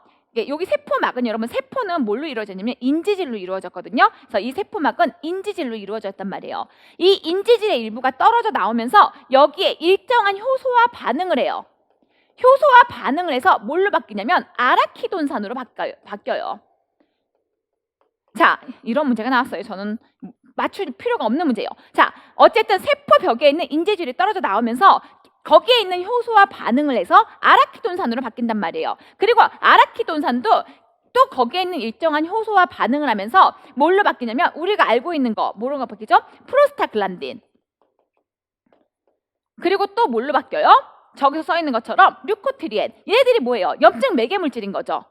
여기 세포막은 여러분 세포는 뭘로 이루어졌냐면 인지질로 이루어졌거든요. 그래서 이 세포막은 인지질로 이루어졌단 말이에요. 이 인지질의 일부가 떨어져 나오면서 여기에 일정한 효소와 반응을 해요. 효소와 반응을 해서 뭘로 바뀌냐면 아라키돈산으로 바뀌어요. 자, 이런 문제가 나왔어요. 저는 맞출 필요가 없는 문제예요. 자, 어쨌든 세포벽에 있는 인지질이 떨어져 나오면서 거기에 있는 효소와 반응을 해서 아라키돈산으로 바뀐단 말이에요. 그리고 아라키돈산도 또 거기에 있는 일정한 효소와 반응을 하면서 뭘로 바뀌냐면 우리가 알고 있는 거 뭐로 바뀌죠? 프로스타글란딘. 그리고 또 뭘로 바뀌어요? 저기서 써 있는 것처럼 류코트리엔. 얘네들이 뭐예요? 염증 매개물질인 거죠.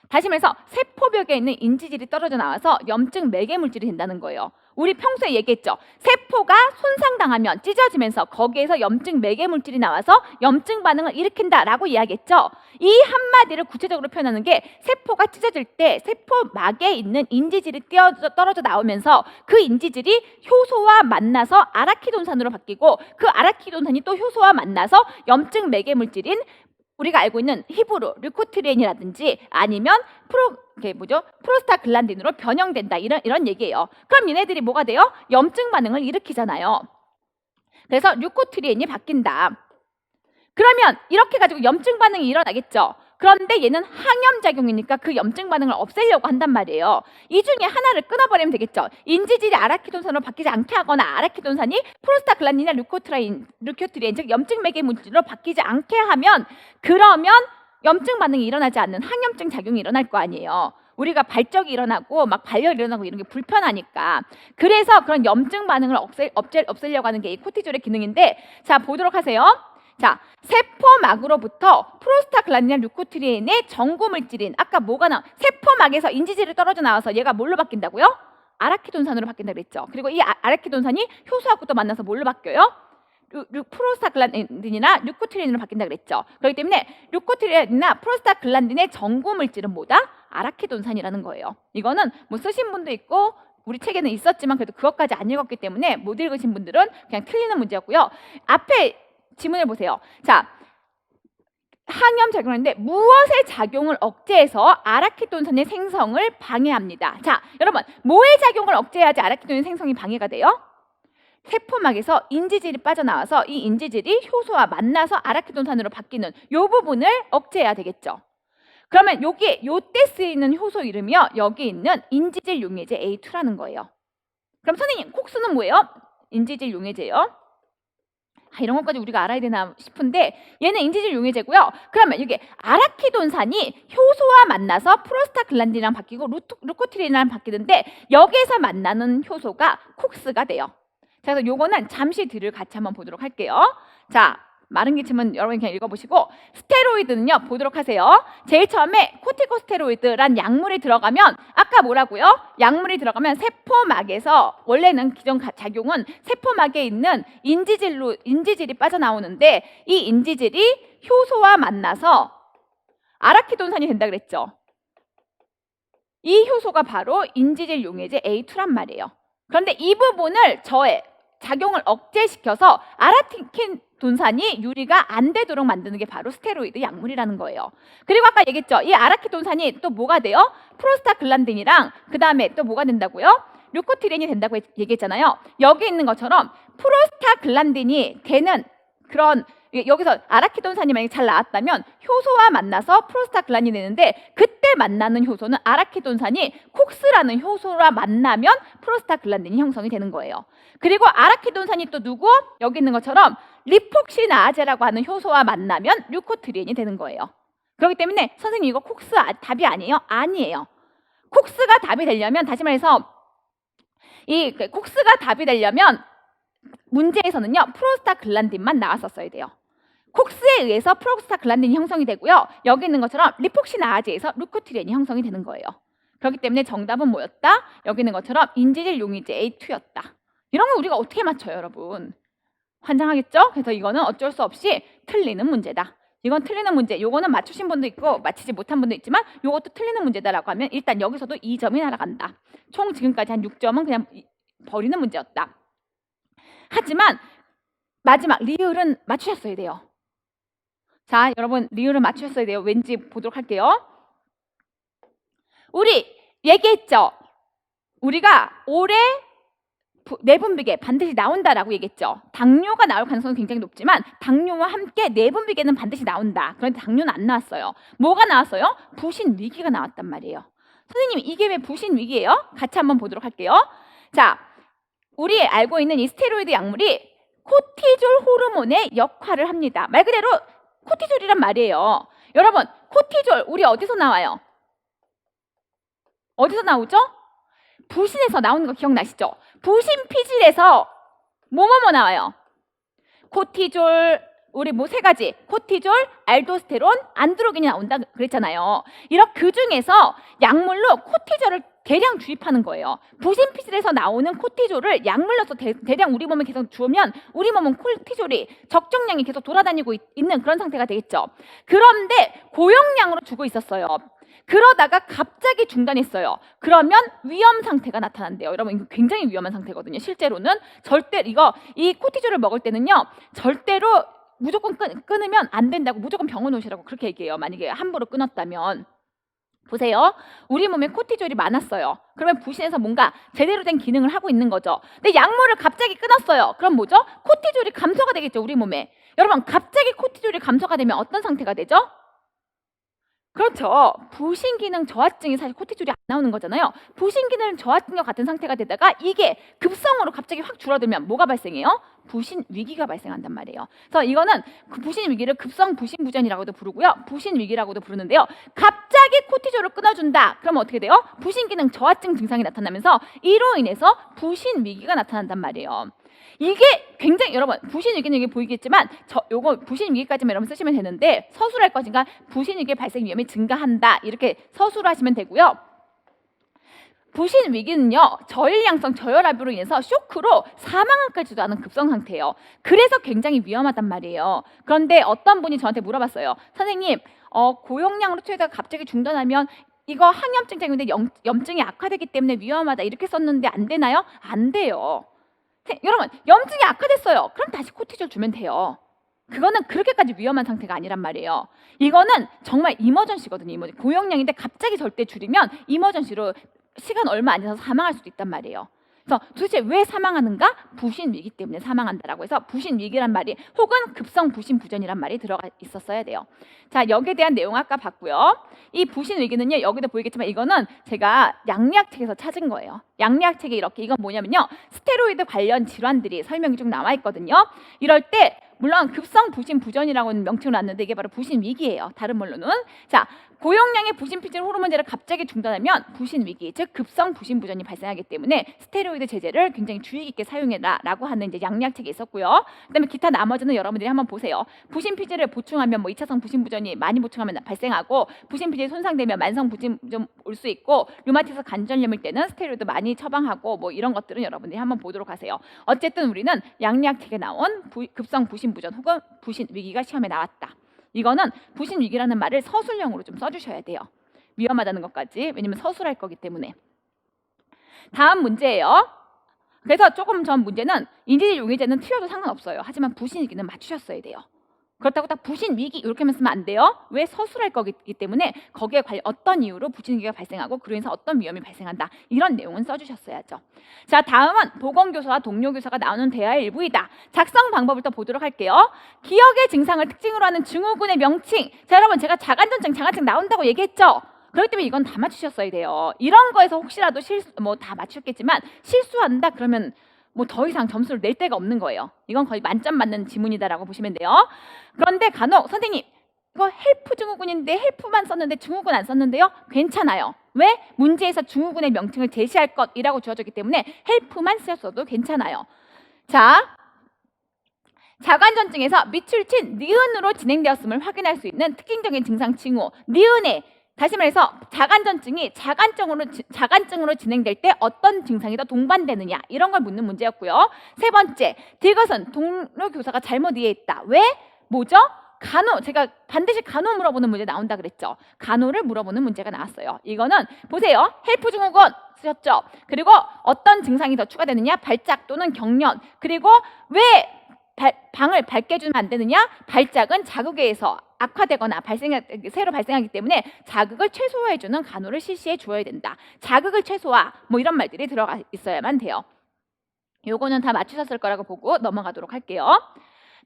다시 말해서 세포벽에 있는 인지질이 떨어져 나와서 염증 매개물질이 된다는 거예요. 우리 평소에 얘기했죠. 세포가 손상당하면 찢어지면서 거기에서 염증 매개물질이 나와서 염증 반응을 일으킨다라고 이야기했죠. 이 한마디를 구체적으로 표현하는 게 세포가 찢어질 때 세포막에 있는 인지질이 떨어져 나오면서 그 인지질이 효소와 만나서 아라키돈산으로 바뀌고 그 아라키돈산이 또 효소와 만나서 염증 매개물질인 우리가 알고 있는 히브루 류코트리엔이라든지 아니면 프로스타글란딘으로 변형된다 이런 얘기예요. 그럼 얘네들이 뭐가 돼요? 염증 반응을 일으키잖아요. 그래서 류코트리엔이 바뀐다. 그러면 이렇게 가지고 염증 반응이 일어나겠죠. 그런데 얘는 항염작용이니까 그 염증 반응을 없애려고 한단 말이에요. 이 중에 하나를 끊어버리면 되겠죠. 인지질이 아라키돈산으로 바뀌지 않게 하거나 아라키돈산이 프로스타글란딘이나 류코트리엔 즉 염증 매개물질로 바뀌지 않게 하면 그러면 염증 반응이 일어나지 않는 항염증 작용이 일어날 거 아니에요. 우리가 발적이 일어나고 막 발열이 일어나고 이런 게 불편하니까. 그래서 그런 염증 반응을 없애려고 하는 게 이 코티졸의 기능인데 자 보도록 하세요. 자, 세포막으로부터 프로스타글란딘이나 류코트리엔의 전고물질인 아까 뭐가 세포막에서 인지질이 떨어져 나와서 얘가 뭘로 바뀐다고요? 아라키돈산으로 바뀐다 그랬죠. 그리고 이 아라키돈산이 효소하고 또 만나서 뭘로 바뀌어요? 프로스타글란딘이나 류코트리엔으로 바뀐다 그랬죠. 그렇기 때문에 류코트리엔이나 프로스타글란딘의 전고물질은 뭐다? 아라키돈산이라는 거예요. 이거는 뭐 쓰신 분도 있고 우리 책에는 있었지만 그래도 그것까지 안 읽었기 때문에 못 읽으신 분들은 그냥 틀리는 문제였고요. 앞에 지문을 보세요. 자, 항염 작용하는데 무엇의 작용을 억제해서 아라키돈산의 생성을 방해합니다. 자, 여러분 뭐의 작용을 억제해야지 아라키돈의 생성이 방해가 돼요? 세포막에서 인지질이 빠져나와서 이 인지질이 효소와 만나서 아라키돈산으로 바뀌는 이 부분을 억제해야 되겠죠. 그러면 요때 쓰이는 효소 이름이요. 여기 있는 인지질 용해제 A2라는 거예요. 그럼 선생님, 콕스는 뭐예요? 인지질 용해제요. 이런 것까지 우리가 알아야 되나 싶은데 얘는 인지질 용해제고요. 그러면 이게 아라키돈산이 효소와 만나서 프로스타글란딘이랑 바뀌고 루코트린이랑 바뀌는데 여기에서 만나는 효소가 콕스가 돼요. 자, 그래서 요거는 잠시 뒤를 같이 한번 보도록 할게요. 자, 마른 기침은 여러분 그냥 읽어보시고 스테로이드는요 보도록 하세요. 제일 처음에 코티코스테로이드란 약물이 들어가면 아까 뭐라고요? 약물이 들어가면 세포막에서 원래는 기존 작용은 세포막에 있는 인지질이 빠져나오는데 이 인지질이 효소와 만나서 아라키돈산이 된다 그랬죠. 이 효소가 바로 인지질 용해제 A2란 말이에요. 그런데 이 부분을 작용을 억제시켜서 아라키돈산이 유리가 안 되도록 만드는 게 바로 스테로이드 약물이라는 거예요. 그리고 아까 얘기했죠. 이 아라키돈산이 또 뭐가 돼요? 프로스타글란딘이랑 그 다음에 또 뭐가 된다고요? 류코트린이 된다고 얘기했잖아요. 여기 있는 것처럼 프로스타글란딘이 되는 그런 여기서 아라키돈산이 만약에 잘 나왔다면 효소와 만나서 프로스타글란딘이 되는데 그때 만나는 효소는 아라키돈산이 콕스라는 효소와 만나면 프로스타글란딘이 형성이 되는 거예요. 그리고 아라키돈산이 또 누구? 여기 있는 것처럼 리폭시나아제라고 하는 효소와 만나면 류코트린이 되는 거예요. 그렇기 때문에 선생님 이거 콕스 답이 아니에요? 아니에요. 콕스가 답이 되려면 다시 말해서 이 콕스가 답이 되려면 문제에서는요 프로스타글란딘만 나왔었어야 돼요. 콕스에 의해서 프로스타글란딘이 형성이 되고요. 여기 있는 것처럼 리폭시나아제에서 루코트린이 형성이 되는 거예요. 그렇기 때문에 정답은 뭐였다? 여기 있는 것처럼 인지질 용해제 A2였다. 이런 거 우리가 어떻게 맞춰요, 여러분? 환장하겠죠? 그래서 이거는 어쩔 수 없이 틀리는 문제다. 이건 틀리는 문제. 이거는 맞추신 분도 있고 맞히지 못한 분도 있지만 이것도 틀리는 문제다라고 하면 일단 여기서도 2점이 날아간다. 총 지금까지 한 6점은 그냥 버리는 문제였다. 하지만 마지막 리을은 맞추셨어야 돼요. 자, 여러분 리을은 맞추셨어야 돼요. 왠지 보도록 할게요. 우리 얘기했죠. 우리가 올해 내분비계 반드시 나온다라고 얘기했죠. 당뇨가 나올 가능성은 굉장히 높지만 당뇨와 함께 내분비계는 반드시 나온다. 그런데 당뇨는 안 나왔어요. 뭐가 나왔어요? 부신위기가 나왔단 말이에요. 선생님 이게 왜 부신위기예요? 같이 한번 보도록 할게요. 자, 우리 알고 있는 이 스테로이드 약물이 코티졸 호르몬의 역할을 합니다. 말 그대로 코티졸이란 말이에요. 여러분 코티졸 우리 어디서 나와요? 어디서 나오죠? 부신에서 나오는 거 기억나시죠? 부신 피질에서 뭐뭐뭐 나와요? 코티졸 우리 뭐 세 가지 코티졸, 알도스테론, 안드로겐이 나온다 그랬잖아요. 이렇게 그 중에서 약물로 코티졸을 대량 주입하는 거예요. 부신 피질에서 나오는 코티졸을 약물로서 대량 우리 몸에 계속 주면 우리 몸은 코티졸이 적정량이 계속 돌아다니고 있는 그런 상태가 되겠죠. 그런데 고용량으로 주고 있었어요. 그러다가 갑자기 중단했어요. 그러면 위험 상태가 나타난대요. 여러분 이거 굉장히 위험한 상태거든요. 실제로는 절대 이 코티졸을 먹을 때는요. 절대로 무조건 끊으면 안 된다고 무조건 병원 오시라고 그렇게 얘기해요. 만약에 함부로 끊었다면. 보세요. 우리 몸에 코티졸이 많았어요. 그러면 부신에서 뭔가 제대로 된 기능을 하고 있는 거죠. 근데 약물을 갑자기 끊었어요. 그럼 뭐죠? 코티졸이 감소가 되겠죠. 우리 몸에. 여러분 갑자기 코티졸이 감소가 되면 어떤 상태가 되죠? 그렇죠. 부신기능 저하증이 사실 코티졸이 안 나오는 거잖아요. 부신기능 저하증과 같은 상태가 되다가 이게 급성으로 갑자기 확 줄어들면 뭐가 발생해요? 부신 위기가 발생한단 말이에요. 그래서 이거는 그 부신 위기를 급성 부신 부전이라고도 부르고요. 부신 위기라고도 부르는데요. 갑자기 코티졸을 끊어준다. 그러면 어떻게 돼요? 부신기능 저하증 증상이 나타나면서 이로 인해서 부신 위기가 나타난단 말이에요. 이게 굉장히 여러분 부신 위기는 이게 보이겠지만 요거 부신 위기까지만 여러분 쓰시면 되는데 서술할 것인가 부신 위기 발생 위험이 증가한다 이렇게 서술을 하시면 되고요. 부신 위기는요 저일량성 저혈압으로 인해서 쇼크로 사망까지도 하는 급성 상태예요. 그래서 굉장히 위험하단 말이에요. 그런데 어떤 분이 저한테 물어봤어요. 선생님 고용량으로 투여다가 갑자기 중단하면 이거 항염증 염증이 악화되기 때문에 위험하다 이렇게 썼는데 안 되나요? 안 돼요. 여러분 염증이 악화됐어요. 그럼 다시 코티졸 주면 돼요. 그거는 그렇게까지 위험한 상태가 아니란 말이에요. 이거는 정말 이머전시거든요. 고용량인데 갑자기 절대 줄이면 이머전시로 시간 얼마 안 지나서 사망할 수도 있단 말이에요. 그래서 도대체 왜 사망하는가? 부신 위기 때문에 사망한다라고 해서 부신 위기란 말이 혹은 급성 부신 부전이란 말이 들어가 있었어야 돼요. 자, 여기에 대한 내용 아까 봤고요. 이 부신 위기는요, 여기도 보이겠지만 이거는 제가 양리학책에서 찾은 거예요. 양리학책에 이렇게 이건 뭐냐면요, 스테로이드 관련 질환들이 설명이 쭉 나와 있거든요. 이럴 때 물론 급성 부신 부전이라고는 명칭을 놨는데 이게 바로 부신 위기예요. 다른 말로는 자, 고용량의 부신 피질 호르몬제를 갑자기 중단하면 부신 위기, 즉 급성 부신 부전이 발생하기 때문에 스테로이드 제제를 굉장히 주의 깊게 사용해라라고 하는 이제 양리학책이 있었고요. 그다음에 기타 나머지는 여러분들이 한번 보세요. 부신 피질을 보충하면 뭐 2차성 부신 부전이 많이 보충하면 발생하고 부신 피질이 손상되면 만성 부진 좀 올 수 있고 류마티스 관절염일 때는 스테로이드 많이 처방하고 뭐 이런 것들은 여러분들이 한번 보도록 하세요. 어쨌든 우리는 양리학책에 나온 급성 부신 부전 혹은 부신 위기가 시험에 나왔다. 이거는 부신 위기라는 말을 서술형으로 좀 써주셔야 돼요. 위험하다는 것까지. 왜냐면 서술할 거기 때문에. 다음 문제예요. 그래서 조금 전 문제는 인지질 용의제는 틀려도 상관없어요. 하지만 부신 위기는 맞추셨어야 돼요. 그렇다고 딱 부신 위기 이렇게만 쓰면 안 돼요. 왜? 서술할 거기 때문에 거기에 관련 어떤 이유로 부신 위기가 발생하고 그로 인해서 어떤 위험이 발생한다. 이런 내용은 써주셨어야죠. 자, 다음은 보건교사와 동료교사가 나오는 대화의 일부이다. 작성 방법부터 보도록 할게요. 기억의 증상을 특징으로 하는 증후군의 명칭. 자, 여러분 제가 자간전증 나온다고 얘기했죠. 그렇기 때문에 이건 다 맞추셨어야 돼요. 이런 거에서 혹시라도 뭐 다 맞추셨겠지만 실수한다 그러면 뭐 더 이상 점수를 낼 데가 없는 거예요. 이건 거의 만점 맞는 지문이다라고 보시면 돼요. 그런데 간혹 선생님 이거 헬프 증후군인데 헬프만 썼는데 증후군 안 썼는데요? 괜찮아요. 왜? 문제에서 증후군의 명칭을 제시할 것이라고 주어졌기 때문에 헬프만 쓰셨어도 괜찮아요. 자, 자관전증에서 밑줄 친 니은으로 진행되었음을 확인할 수 있는 특징적인 증상 징후. 니은에 다시 말해서 자간전증이 자간증으로 진행될 때 어떤 증상이 더 동반되느냐 이런 걸 묻는 문제였고요. 세 번째, 디귿은 동료 교사가 잘못 이해했다. 왜? 뭐죠? 간호, 제가 반드시 간호 물어보는 문제 나온다 그랬죠. 간호를 물어보는 문제가 나왔어요. 이거는 보세요. 헬프 증후군 쓰셨죠? 그리고 어떤 증상이 더 추가되느냐? 발작 또는 경련. 그리고 왜 방을 밝게 해주면 안 되느냐? 발작은 자극에 의해서 악화되거나 새로 발생하기 때문에 자극을 최소화해주는 간호를 실시해 주어야 된다. 자극을 최소화 뭐 이런 말들이 들어가 있어야만 돼요. 요거는 다 맞추셨을 거라고 보고 넘어가도록 할게요.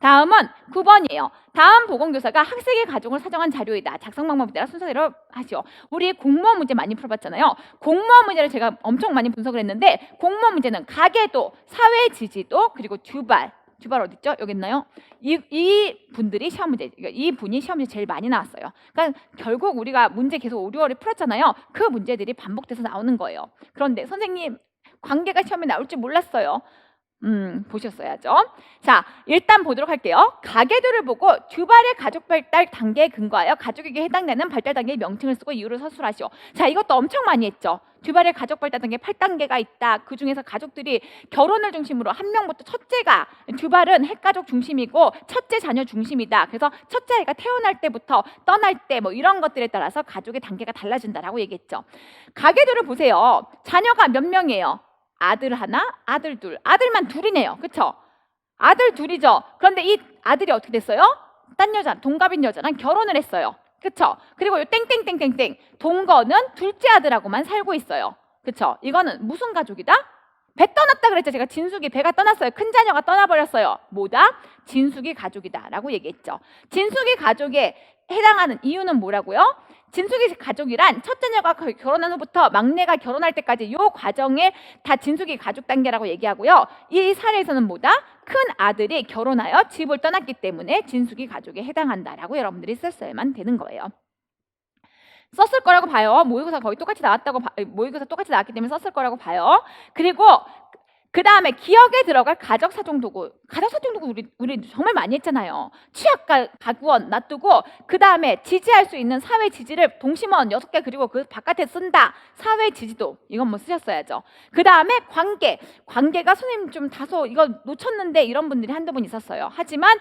다음은 9번이에요. 다음 보건교사가 학생의 가족을 사정한 자료이다. 작성 방법에 따라 순서대로 하시오. 우리 공무원 문제 많이 풀어봤잖아요. 공무원 문제를 제가 엄청 많이 분석을 했는데 공무원 문제는 가계도, 사회 지지도, 그리고 주발 어디 있죠? 여기 있나요? 이 분들이 시험 문제, 이 분이 시험 문제 제일 많이 나왔어요. 그러니까 결국 우리가 문제 계속 오리오리 풀었잖아요. 그 문제들이 반복돼서 나오는 거예요. 그런데 선생님 관계가 시험에 나올 줄 몰랐어요. 보셨어야죠. 자, 일단 보도록 할게요. 가계도를 보고 주발의 가족 발달 단계에 근거하여 가족에게 해당되는 발달 단계의 명칭을 쓰고 이유를 서술하시오. 자, 이것도 엄청 많이 했죠. 주발의 가족 발달 단계 8단계가 있다. 그 중에서 가족들이 결혼을 중심으로 한 명부터 첫째가 주발은 핵가족 중심이고 첫째 자녀 중심이다. 그래서 첫째 아이가 태어날 때부터 떠날 때 뭐 이런 것들에 따라서 가족의 단계가 달라진다라고 얘기했죠. 가계도를 보세요. 자녀가 몇 명이에요? 아들 하나, 아들 둘. 아들만 둘이네요. 그쵸? 아들 둘이죠. 그런데 이 아들이 어떻게 됐어요? 딴 여자, 동갑인 여자랑 결혼을 했어요. 그쵸? 그리고 이 땡땡땡땡땡 동거는 둘째 아들하고만 살고 있어요. 그쵸? 이거는 무슨 가족이다? 배 떠났다 그랬죠. 제가 진숙이 배가 떠났어요. 큰 자녀가 떠나버렸어요. 뭐다? 진숙이 가족이다 라고 얘기했죠. 진숙이 가족에 해당하는 이유는 뭐라고요? 진숙이 가족이란 첫 자녀가 결혼한 후부터 막내가 결혼할 때까지 이 과정에 다 진숙이 가족 단계라고 얘기하고요. 이 사례에서는 뭐다? 큰 아들이 결혼하여 집을 떠났기 때문에 진숙이 가족에 해당한다라고 여러분들이 썼어야만 되는 거예요. 썼을 거라고 봐요. 모의고사 거의 똑같이 모의고사 똑같이 나왔기 때문에 썼을 거라고 봐요. 그리고 그 다음에 기억에 들어갈 가족사정도구. 가족사정도구 우리 정말 많이 했잖아요. 취약가 가구원 놔두고 그 다음에 지지할 수 있는 사회 지지를 동심원 6개 그리고 그 바깥에 쓴다. 사회 지지도 이건 뭐 쓰셨어야죠. 그 다음에 관계가 선생님 좀 다소 이거 놓쳤는데 이런 분들이 한두 분 있었어요. 하지만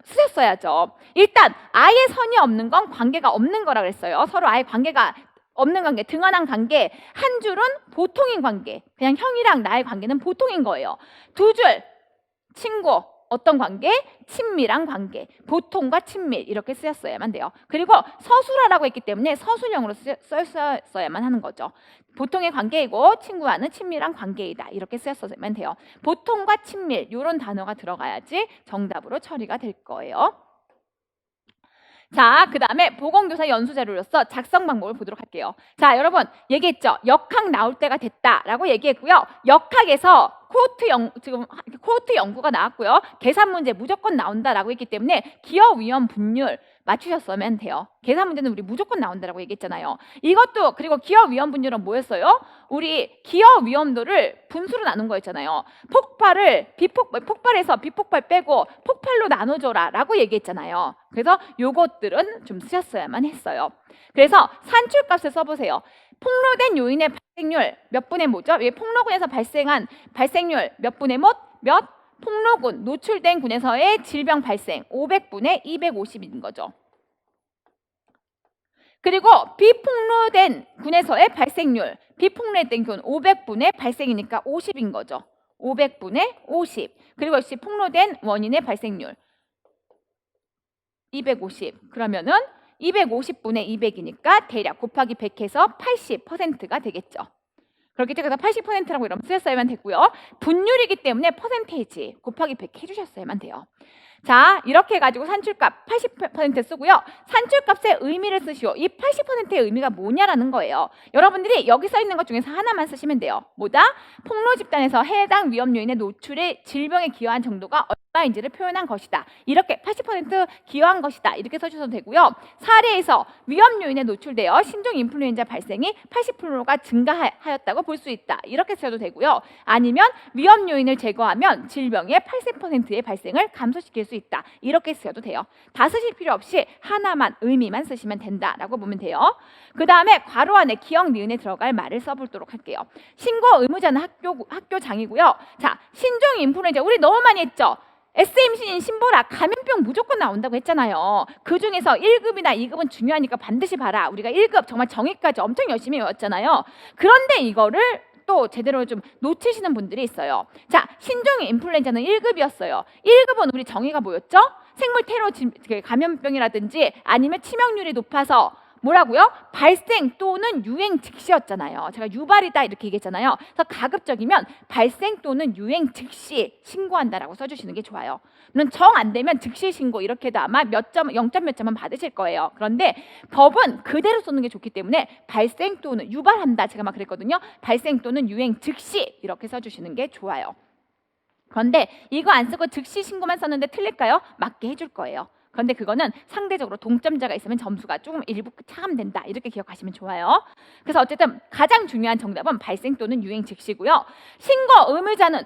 쓰셨어야죠. 일단 아예 선이 없는 건 관계가 없는 거라 그랬어요. 서로 아예 관계가 없는 관계, 등한한 관계. 한 줄은 보통인 관계. 그냥 형이랑 나의 관계는 보통인 거예요. 두 줄, 친구. 어떤 관계? 친밀한 관계. 보통과 친밀 이렇게 쓰였어야만 돼요. 그리고 서술하라고 했기 때문에 서술형으로 쓰였어야만 하는 거죠. 보통의 관계이고 친구와는 친밀한 관계이다. 이렇게 쓰였어야만 돼요. 보통과 친밀 이런 단어가 들어가야지 정답으로 처리가 될 거예요. 자, 그 다음에 보건교사 연수자료로서 작성 방법을 보도록 할게요. 자, 여러분 얘기했죠. 역학 나올 때가 됐다라고 얘기했고요. 역학에서 지금 코호트 연구가 나왔고요. 계산 문제 무조건 나온다라고 했기 때문에 기억 위험 분율 맞추셨으면 돼요. 계산 문제는 우리 무조건 나온다라고 얘기했잖아요. 이것도 그리고 기억 위험 분율은 뭐였어요? 우리 기억 위험도를 분수로 나눈 거였잖아요. 폭발해서 비폭발 빼고 폭발로 나눠줘라라고 얘기했잖아요. 그래서 요것들은 좀 쓰셨어야만 했어요. 그래서 산출값을 써보세요. 폭로된 요인의 발생률 몇 분의 뭐죠? 폭로군에서 발생한 발생률 몇 분의 몇? 폭로군, 노출된 군에서의 질병 발생 500분의 250인 거죠. 그리고 비폭로된 군에서의 발생률, 비폭로된 군 500분의 발생이니까 50인 거죠. 500분의 50. 그리고 역시 폭로된 원인의 발생률 250. 그러면은 250분의 200이니까 대략 곱하기 100해서 80%가 되겠죠. 그렇기 때문에 80%라고 이러면 쓰였어야만 됐고요. 분율이기 때문에 퍼센테이지 곱하기 100 해주셨어야만 돼요. 자, 이렇게 해가지고 산출값 80% 쓰고요. 산출값의 의미를 쓰시오. 이 80%의 의미가 뭐냐라는 거예요. 여러분들이 여기 써 있는 것 중에서 하나만 쓰시면 돼요. 뭐다? 폭로 집단에서 해당 위험 요인의 노출에 질병에 기여한 정도가 얼마인지를 표현한 것이다. 이렇게 80% 기여한 것이다. 이렇게 써주셔도 되고요. 사례에서 위험 요인에 노출되어 신종 인플루엔자 발생이 80%가 증가하였다고 볼 수 있다. 이렇게 써도 되고요. 아니면 위험 요인을 제거하면 질병의 80%의 발생을 감소시킬 수 있다. 이렇게 쓰셔도 돼요. 다 쓰실 필요 없이 하나만 의미만 쓰시면 된다라고 보면 돼요. 그 다음에 괄호 안에 기억 니은에 들어갈 말을 써보도록 할게요. 신고 의무자는 학교장이고요. 자, 신종 인플루엔자 우리 너무 많이 했죠. SMC인 신보라 감염병 무조건 나온다고 했잖아요. 그 중에서 1급이나 2급은 중요하니까 반드시 봐라. 우리가 1급 정말 정의까지 엄청 열심히 외웠잖아요. 그런데 이거를 또 제대로 좀 놓치시는 분들이 있어요. 자, 신종 인플루엔자는 1급이었어요. 1급은 우리 정의가 뭐였죠? 생물 테러 감염병이라든지 아니면 치명률이 높아서 뭐라고요? 발생 또는 유행 즉시였잖아요. 제가 유발이다 이렇게 얘기했잖아요. 그래서 가급적이면 발생 또는 유행 즉시 신고한다라고 써주시는 게 좋아요. 물론 정 안 되면 즉시 신고 이렇게 해도 아마 몇 점, 0점 몇 점은 받으실 거예요. 그런데 법은 그대로 쓰는 게 좋기 때문에 발생 또는 유발한다 제가 막 그랬거든요. 발생 또는 유행 즉시 이렇게 써주시는 게 좋아요. 그런데 이거 안 쓰고 즉시 신고만 썼는데 틀릴까요? 맞게 해줄 거예요. 그런데 그거는 상대적으로 동점자가 있으면 점수가 조금 일부 차감된다. 이렇게 기억하시면 좋아요. 그래서 어쨌든 가장 중요한 정답은 발생 또는 유행 즉시고요. 신고 의무자는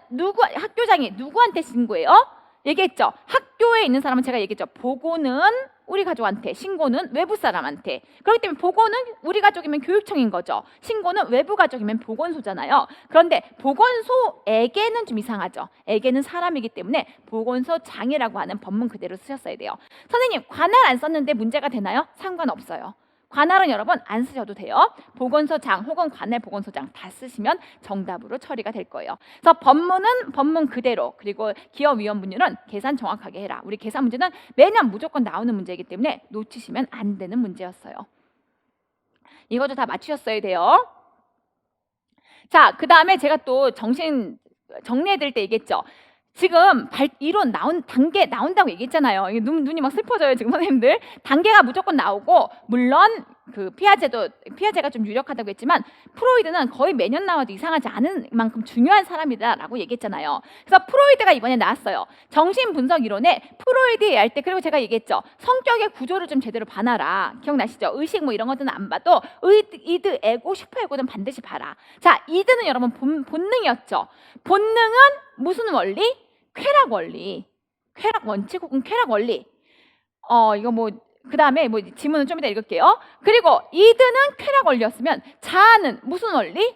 학교장이 누구한테 신고해요? 얘기했죠. 학교에 있는 사람은 제가 얘기했죠. 보고는 우리 가족한테, 신고는 외부 사람한테. 그렇기 때문에 보고는 우리 가족이면 교육청인 거죠. 신고는 외부 가족이면 보건소잖아요. 그런데 보건소에게는 좀 이상하죠. 에게는 사람이기 때문에 보건소장이라고 하는 법문 그대로 쓰셨어야 돼요. 선생님, 관할 안 썼는데 문제가 되나요? 상관없어요. 관할은 여러분 안 쓰셔도 돼요. 보건소장 혹은 관할 보건소장 다 쓰시면 정답으로 처리가 될 거예요. 그래서 법문은 법문 그대로, 그리고 기업 위험 분율은 계산 정확하게 해라. 우리 계산 문제는 매년 무조건 나오는 문제이기 때문에 놓치시면 안 되는 문제였어요. 이것도 다 맞추셨어야 돼요. 자, 그 다음에 제가 또 정리해드릴 때 얘기했죠. 지금 이론 단계 나온다고 얘기했잖아요. 이게 눈이 막 슬퍼져요 지금 선생님들. 단계가 무조건 나오고, 물론 그 피아제가 좀 유력하다고 했지만 프로이드는 거의 매년 나와도 이상하지 않은 만큼 중요한 사람이다라고 얘기했잖아요. 그래서 프로이드가 이번에 나왔어요. 정신분석 이론에 프로이드 얘기할 때, 그리고 제가 얘기했죠. 성격의 구조를 좀 제대로 봐놔라. 기억나시죠? 의식 뭐 이런 것들은 안 봐도 이드, 에고, 슈퍼에고는 반드시 봐라. 자, 이드는 여러분 본능이었죠. 본능은 무슨 원리? 쾌락 원리, 쾌락 원칙 혹은 쾌락 원리. 이거 뭐 그 다음에 뭐 지문은 좀 이따 읽을게요. 그리고 이드는 쾌락 원리였으면 자아는 무슨 원리?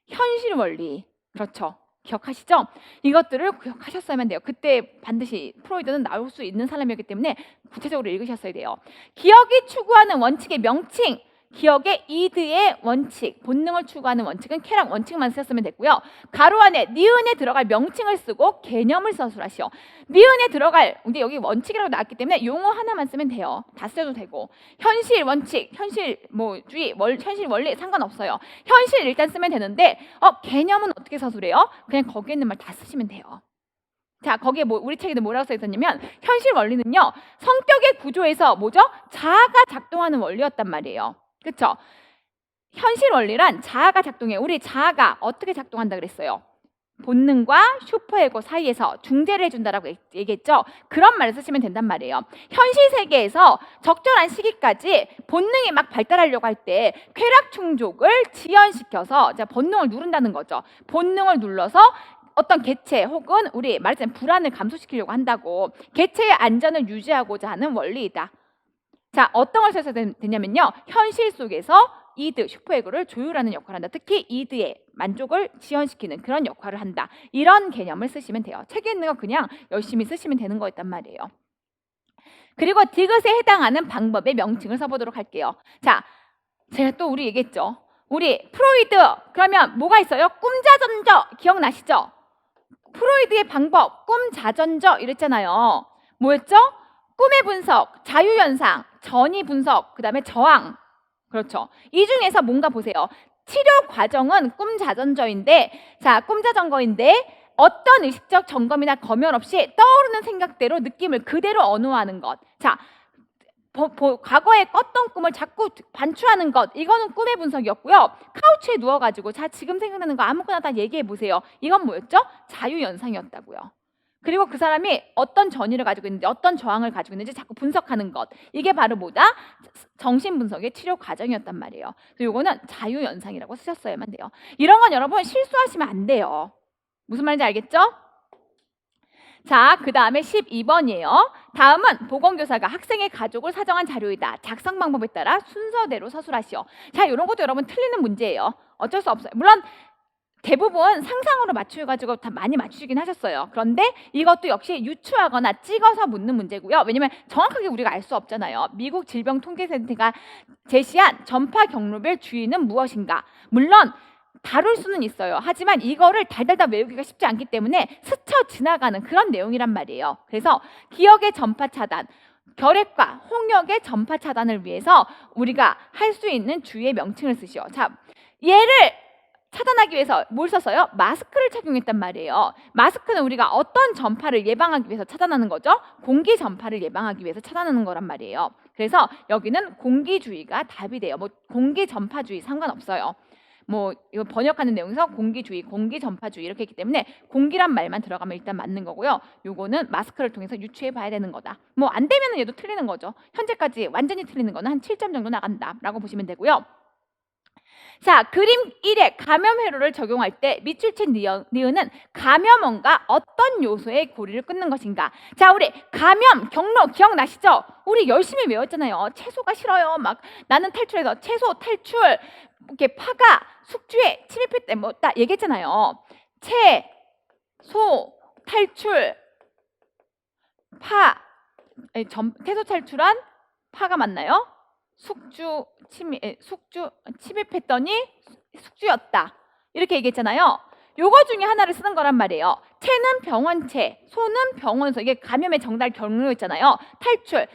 현실 원리. 그렇죠. 기억하시죠? 이것들을 기억하셨어야만 돼요. 그때 반드시 프로이드는 나올 수 있는 사람이었기 때문에 구체적으로 읽으셨어야 돼요. 기억이 추구하는 원칙의 명칭. 기억의 이드의 원칙, 본능을 추구하는 원칙은 쾌락 원칙만 쓰셨으면 됐고요. 가로 안에 니은에 들어갈 명칭을 쓰고 개념을 서술하시오. 니은에 들어갈, 근데 여기 원칙이라고 나왔기 때문에 용어 하나만 쓰면 돼요. 다 써도 되고. 현실 원칙, 현실 뭐 주의, 현실 원리 상관없어요. 현실 일단 쓰면 되는데 개념은 어떻게 서술해요? 그냥 거기에 있는 말 다 쓰시면 돼요. 자, 거기에 우리 책에도 뭐라고 써 있었냐면 현실 원리는요, 성격의 구조에서 뭐죠? 자아가 작동하는 원리였단 말이에요. 그렇죠? 현실 원리란 자아가 작동해. 우리 자아가 어떻게 작동한다 그랬어요? 본능과 슈퍼에고 사이에서 중재를 해준다라고 얘기했죠. 그런 말을 쓰시면 된단 말이에요. 현실 세계에서 적절한 시기까지 본능이 막 발달하려고 할 때 쾌락 충족을 지연시켜서 본능을 누른다는 거죠. 본능을 눌러서 어떤 개체 혹은 우리 말하자면 불안을 감소시키려고 한다고, 개체의 안전을 유지하고자 하는 원리이다. 자, 어떤 걸 써야 되냐면요, 현실 속에서 이드, 슈퍼에고를 조율하는 역할을 한다. 특히 이드의 만족을 지연시키는 그런 역할을 한다. 이런 개념을 쓰시면 돼요. 책에 있는 거 그냥 열심히 쓰시면 되는 거였단 말이에요. 그리고 디귿에 해당하는 방법의 명칭을 써보도록 할게요. 자, 제가 또 우리 얘기했죠. 우리 프로이드, 그러면 뭐가 있어요? 꿈자전저 기억나시죠? 프로이드의 방법, 꿈자전저 이랬잖아요. 뭐였죠? 꿈의 분석, 자유현상, 전이 분석, 그 다음에 저항. 그렇죠. 이 중에서 뭔가 보세요. 치료 과정은 꿈자전저인데, 자, 꿈자전거인데 어떤 의식적 점검이나 검열 없이 떠오르는 생각대로 느낌을 그대로 언어하는 것. 자, 과거에 꿨던 꿈을 자꾸 반추하는 것, 이거는 꿈의 분석이었고요. 카우치에 누워가지고 자, 지금 생각나는 거 아무거나 다 얘기해 보세요. 이건 뭐였죠? 자유연상이었다고요. 그리고 그 사람이 어떤 전의를 가지고 있는지, 어떤 저항을 가지고 있는지 자꾸 분석하는 것, 이게 바로 뭐다? 정신분석의 치료 과정이었단 말이에요. 그래서 이거는 자유연상이라고 쓰셨어야만 돼요. 이런 건 여러분 실수하시면 안 돼요. 무슨 말인지 알겠죠? 자, 그 다음에 12번이에요. 다음은 보건교사가 학생의 가족을 사정한 자료이다. 작성 방법에 따라 순서대로 서술하시오. 자, 이런 것도 여러분 틀리는 문제예요. 어쩔 수 없어요. 물론 대부분 상상으로 맞추셔가지고 다 많이 맞추시긴 하셨어요. 그런데 이것도 역시 유추하거나 찍어서 묻는 문제고요. 왜냐면 정확하게 우리가 알 수 없잖아요. 미국 질병통계센터가 제시한 전파 경로별 주의는 무엇인가? 물론 다룰 수는 있어요. 하지만 이거를 달달달 외우기가 쉽지 않기 때문에 스쳐 지나가는 그런 내용이란 말이에요. 그래서 기억의 전파 차단, 결핵과 홍역의 전파 차단을 위해서 우리가 할 수 있는 주의의 명칭을 쓰시오. 자, 얘를 차단하기 위해서 뭘 썼어요? 마스크를 착용했단 말이에요. 마스크는 우리가 어떤 전파를 예방하기 위해서 차단하는 거죠? 공기 전파를 예방하기 위해서 차단하는 거란 말이에요. 그래서 여기는 공기주의가 답이 돼요. 뭐 공기 전파주의 상관없어요. 뭐 이거 번역하는 내용에서 공기주의, 공기전파주의 이렇게 했기 때문에 공기란 말만 들어가면 일단 맞는 거고요. 요거는 마스크를 통해서 유추해 봐야 되는 거다. 뭐 안 되면은 얘도 틀리는 거죠. 현재까지 완전히 틀리는 거는 한 7점 정도 나간다라고 보시면 되고요. 자, 그림 1에 감염 회로를 적용할 때 밑줄 친 니은은 감염원과 어떤 요소의 고리를 끊는 것인가? 자, 우리 감염 경로 기억나시죠? 우리 열심히 외웠잖아요. 채소가 싫어요. 막 나는 탈출해서 채소 탈출, 이렇게 파가 숙주에 침입했대 뭐 딱 얘기했잖아요. 채소 탈출, 파, 채소 탈출한 파가 맞나요? 숙주 침입했더니 숙주였다. 이렇게 얘기했잖아요. 요거 중에 하나를 쓰는 거란 말이에요. 채는 병원체, 소는 병원소. 이게 감염의 정달 경로였잖아요. 탈출,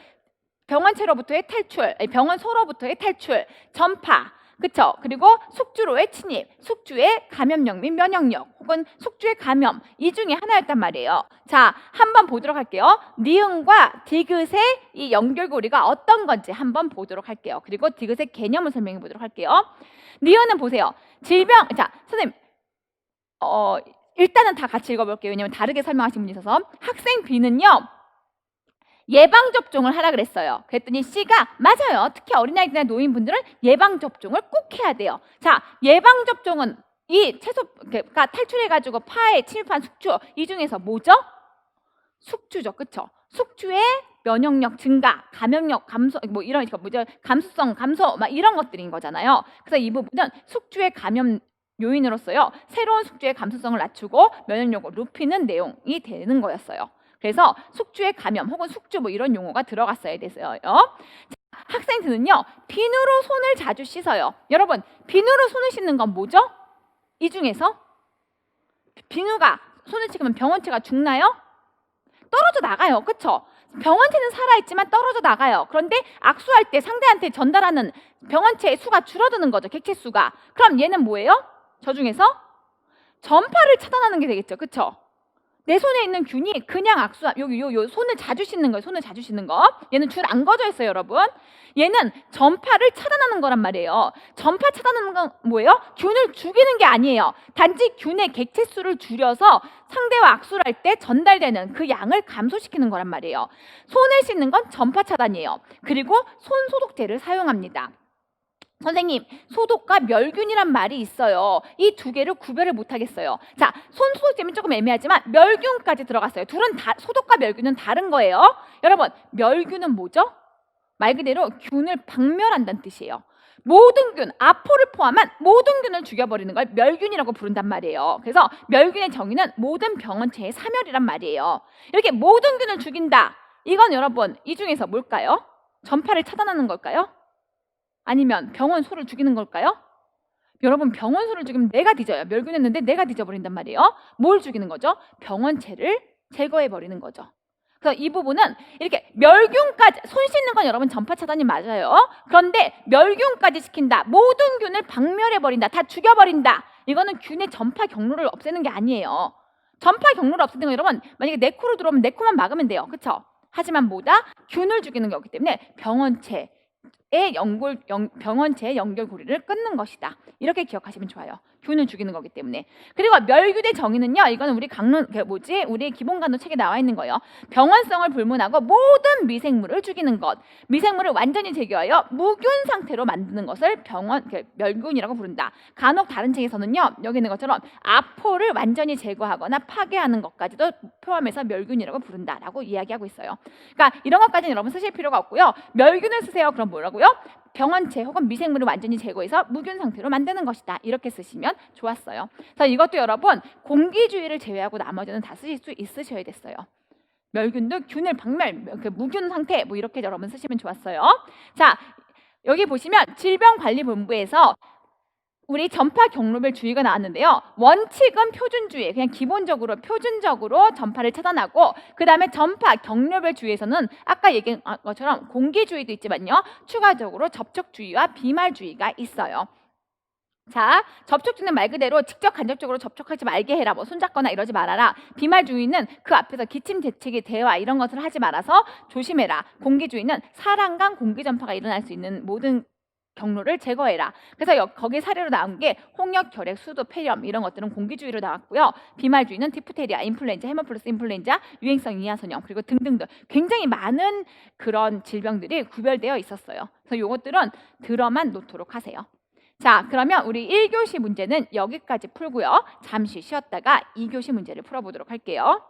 병원체로부터의 탈출, 병원소로부터의 탈출, 전파. 그쵸? 그리고 숙주로의 침입, 숙주의 감염력 및 면역력 혹은 숙주의 감염, 이 중에 하나였단 말이에요. 자, 한번 보도록 할게요. 니은과 디귿의 이 연결고리가 어떤 건지 한번 보도록 할게요. 그리고 디귿의 개념을 설명해 보도록 할게요. 니은은 보세요. 질병, 자, 선생님, 일단은 다 같이 읽어볼게요. 왜냐면 다르게 설명하신 분이 있어서. 학생 B는요, 예방접종을 하라 그랬어요. 그랬더니 C가 맞아요. 특히 어린아이들이나 노인분들은 예방접종을 꼭 해야 돼요. 자, 예방접종은 이 채소가 탈출해가지고 파에 침입한 숙주, 이 중에서 뭐죠? 숙주죠. 그쵸? 숙주의 면역력 증가, 감염력 감소, 뭐 이런, 뭐죠? 감수성 감소, 막 이런 것들인 거잖아요. 그래서 이 부분은 숙주의 감염 요인으로서요, 새로운 숙주의 감수성을 낮추고 면역력을 높이는 내용이 되는 거였어요. 그래서 숙주의 감염 혹은 숙주 뭐 이런 용어가 들어갔어야 됐어요. 학생들은요, 비누로 손을 자주 씻어요. 여러분, 비누로 손을 씻는 건 뭐죠? 이 중에서 비누가 손을 씻으면 병원체가 죽나요? 떨어져 나가요. 그쵸? 병원체는 살아있지만 떨어져 나가요. 그런데 악수할 때 상대한테 전달하는 병원체의 수가 줄어드는 거죠. 객체 수가. 그럼 얘는 뭐예요? 저 중에서 전파를 차단하는 게 되겠죠. 그쵸? 내 손에 있는 균이 그냥 요 손을 자주 씻는 거예요. 손을 자주 씻는 거. 얘는 줄 안 꺼져 있어요, 여러분. 얘는 전파를 차단하는 거란 말이에요. 전파 차단하는 건 뭐예요? 균을 죽이는 게 아니에요. 단지 균의 객체 수를 줄여서 상대와 악수를 할 때 전달되는 그 양을 감소시키는 거란 말이에요. 손을 씻는 건 전파 차단이에요. 그리고 손 소독제를 사용합니다. 선생님, 소독과 멸균이란 말이 있어요. 이 두 개를 구별을 못 하겠어요. 자, 손 소독제는 조금 애매하지만 멸균까지 들어갔어요. 둘은 소독과 멸균은 다른 거예요. 여러분, 멸균은 뭐죠? 말 그대로 균을 박멸한다는 뜻이에요. 모든 균, 아포를 포함한 모든 균을 죽여버리는 걸 멸균이라고 부른단 말이에요. 그래서 멸균의 정의는 모든 병원체의 사멸이란 말이에요. 이렇게 모든 균을 죽인다. 이건 여러분, 이 중에서 뭘까요? 전파를 차단하는 걸까요? 아니면 병원 소를 죽이는 걸까요? 여러분, 병원 소를 죽이면 내가 뒤져요. 멸균했는데 내가 뒤져버린단 말이에요. 뭘 죽이는 거죠? 병원체를 제거해버리는 거죠. 그래서 이 부분은 이렇게 멸균까지, 손 씻는 건 여러분 전파 차단이 맞아요. 그런데 멸균까지 시킨다. 모든 균을 박멸해버린다. 다 죽여버린다. 이거는 균의 전파 경로를 없애는 게 아니에요. 전파 경로를 없애는 건 여러분, 만약에 내 코로 들어오면 내 코만 막으면 돼요. 그쵸? 하지만 뭐다? 균을 죽이는 거기 때문에 병원체의 병원체의 연결고리를 끊는 것이다. 이렇게 기억하시면 좋아요. 균을 죽이는 거기 때문에. 그리고 멸균의 정의는요, 이거는 우리 기본 간호 책에 나와 있는 거예요. 병원성을 불문하고 모든 미생물을 죽이는 것. 미생물을 완전히 제거하여 무균 상태로 만드는 것을 멸균이라고 부른다. 간혹 다른 책에서는요, 여기 있는 것처럼 아포를 완전히 제거하거나 파괴하는 것까지도 포함해서 멸균이라고 부른다라고 이야기하고 있어요. 그러니까 이런 것까지는 여러분 쓰실 필요가 없고요. 멸균을 쓰세요. 그럼 뭐라고요? 병원체 혹은 미생물을 완전히 제거해서 무균 상태로 만드는 것이다. 이렇게 쓰시면 좋았어요. 그래서 이것도 여러분 공기주의를 제외하고 나머지는 다 쓰실 수 있으셔야 됐어요. 멸균도 균을 박멸, 무균 상태 뭐 이렇게 여러분 쓰시면 좋았어요. 자, 여기 보시면 질병관리본부에서 우리 전파 경로별 주의가 나왔는데요. 원칙은 표준주의, 그냥 기본적으로 표준적으로 전파를 차단하고, 그 다음에 전파 경로별 주의에서는 아까 얘기한 것처럼 공기주의도 있지만요, 추가적으로 접촉주의와 비말주의가 있어요. 자, 접촉주의는 말 그대로 직접 간접적으로 접촉하지 말게 해라, 뭐 손잡거나 이러지 말아라. 비말주의는 그 앞에서 기침, 대책이, 대화 이런 것을 하지 말아서 조심해라. 공기주의는 사람 간 공기 전파가 일어날 수 있는 모든 경로를 제거해라. 그래서 거기 사례로 나온 게 홍역, 결핵, 수도, 폐렴 이런 것들은 공기주의로 나왔고요. 비말주의는 디프테리아, 인플루엔자, 헤모필러스 인플루엔자, 유행성 이하선염 그리고 등등등 굉장히 많은 그런 질병들이 구별되어 있었어요. 그래서 이것들은 들어만 놓도록 하세요. 자, 그러면 우리 1교시 문제는 여기까지 풀고요. 잠시 쉬었다가 2교시 문제를 풀어보도록 할게요.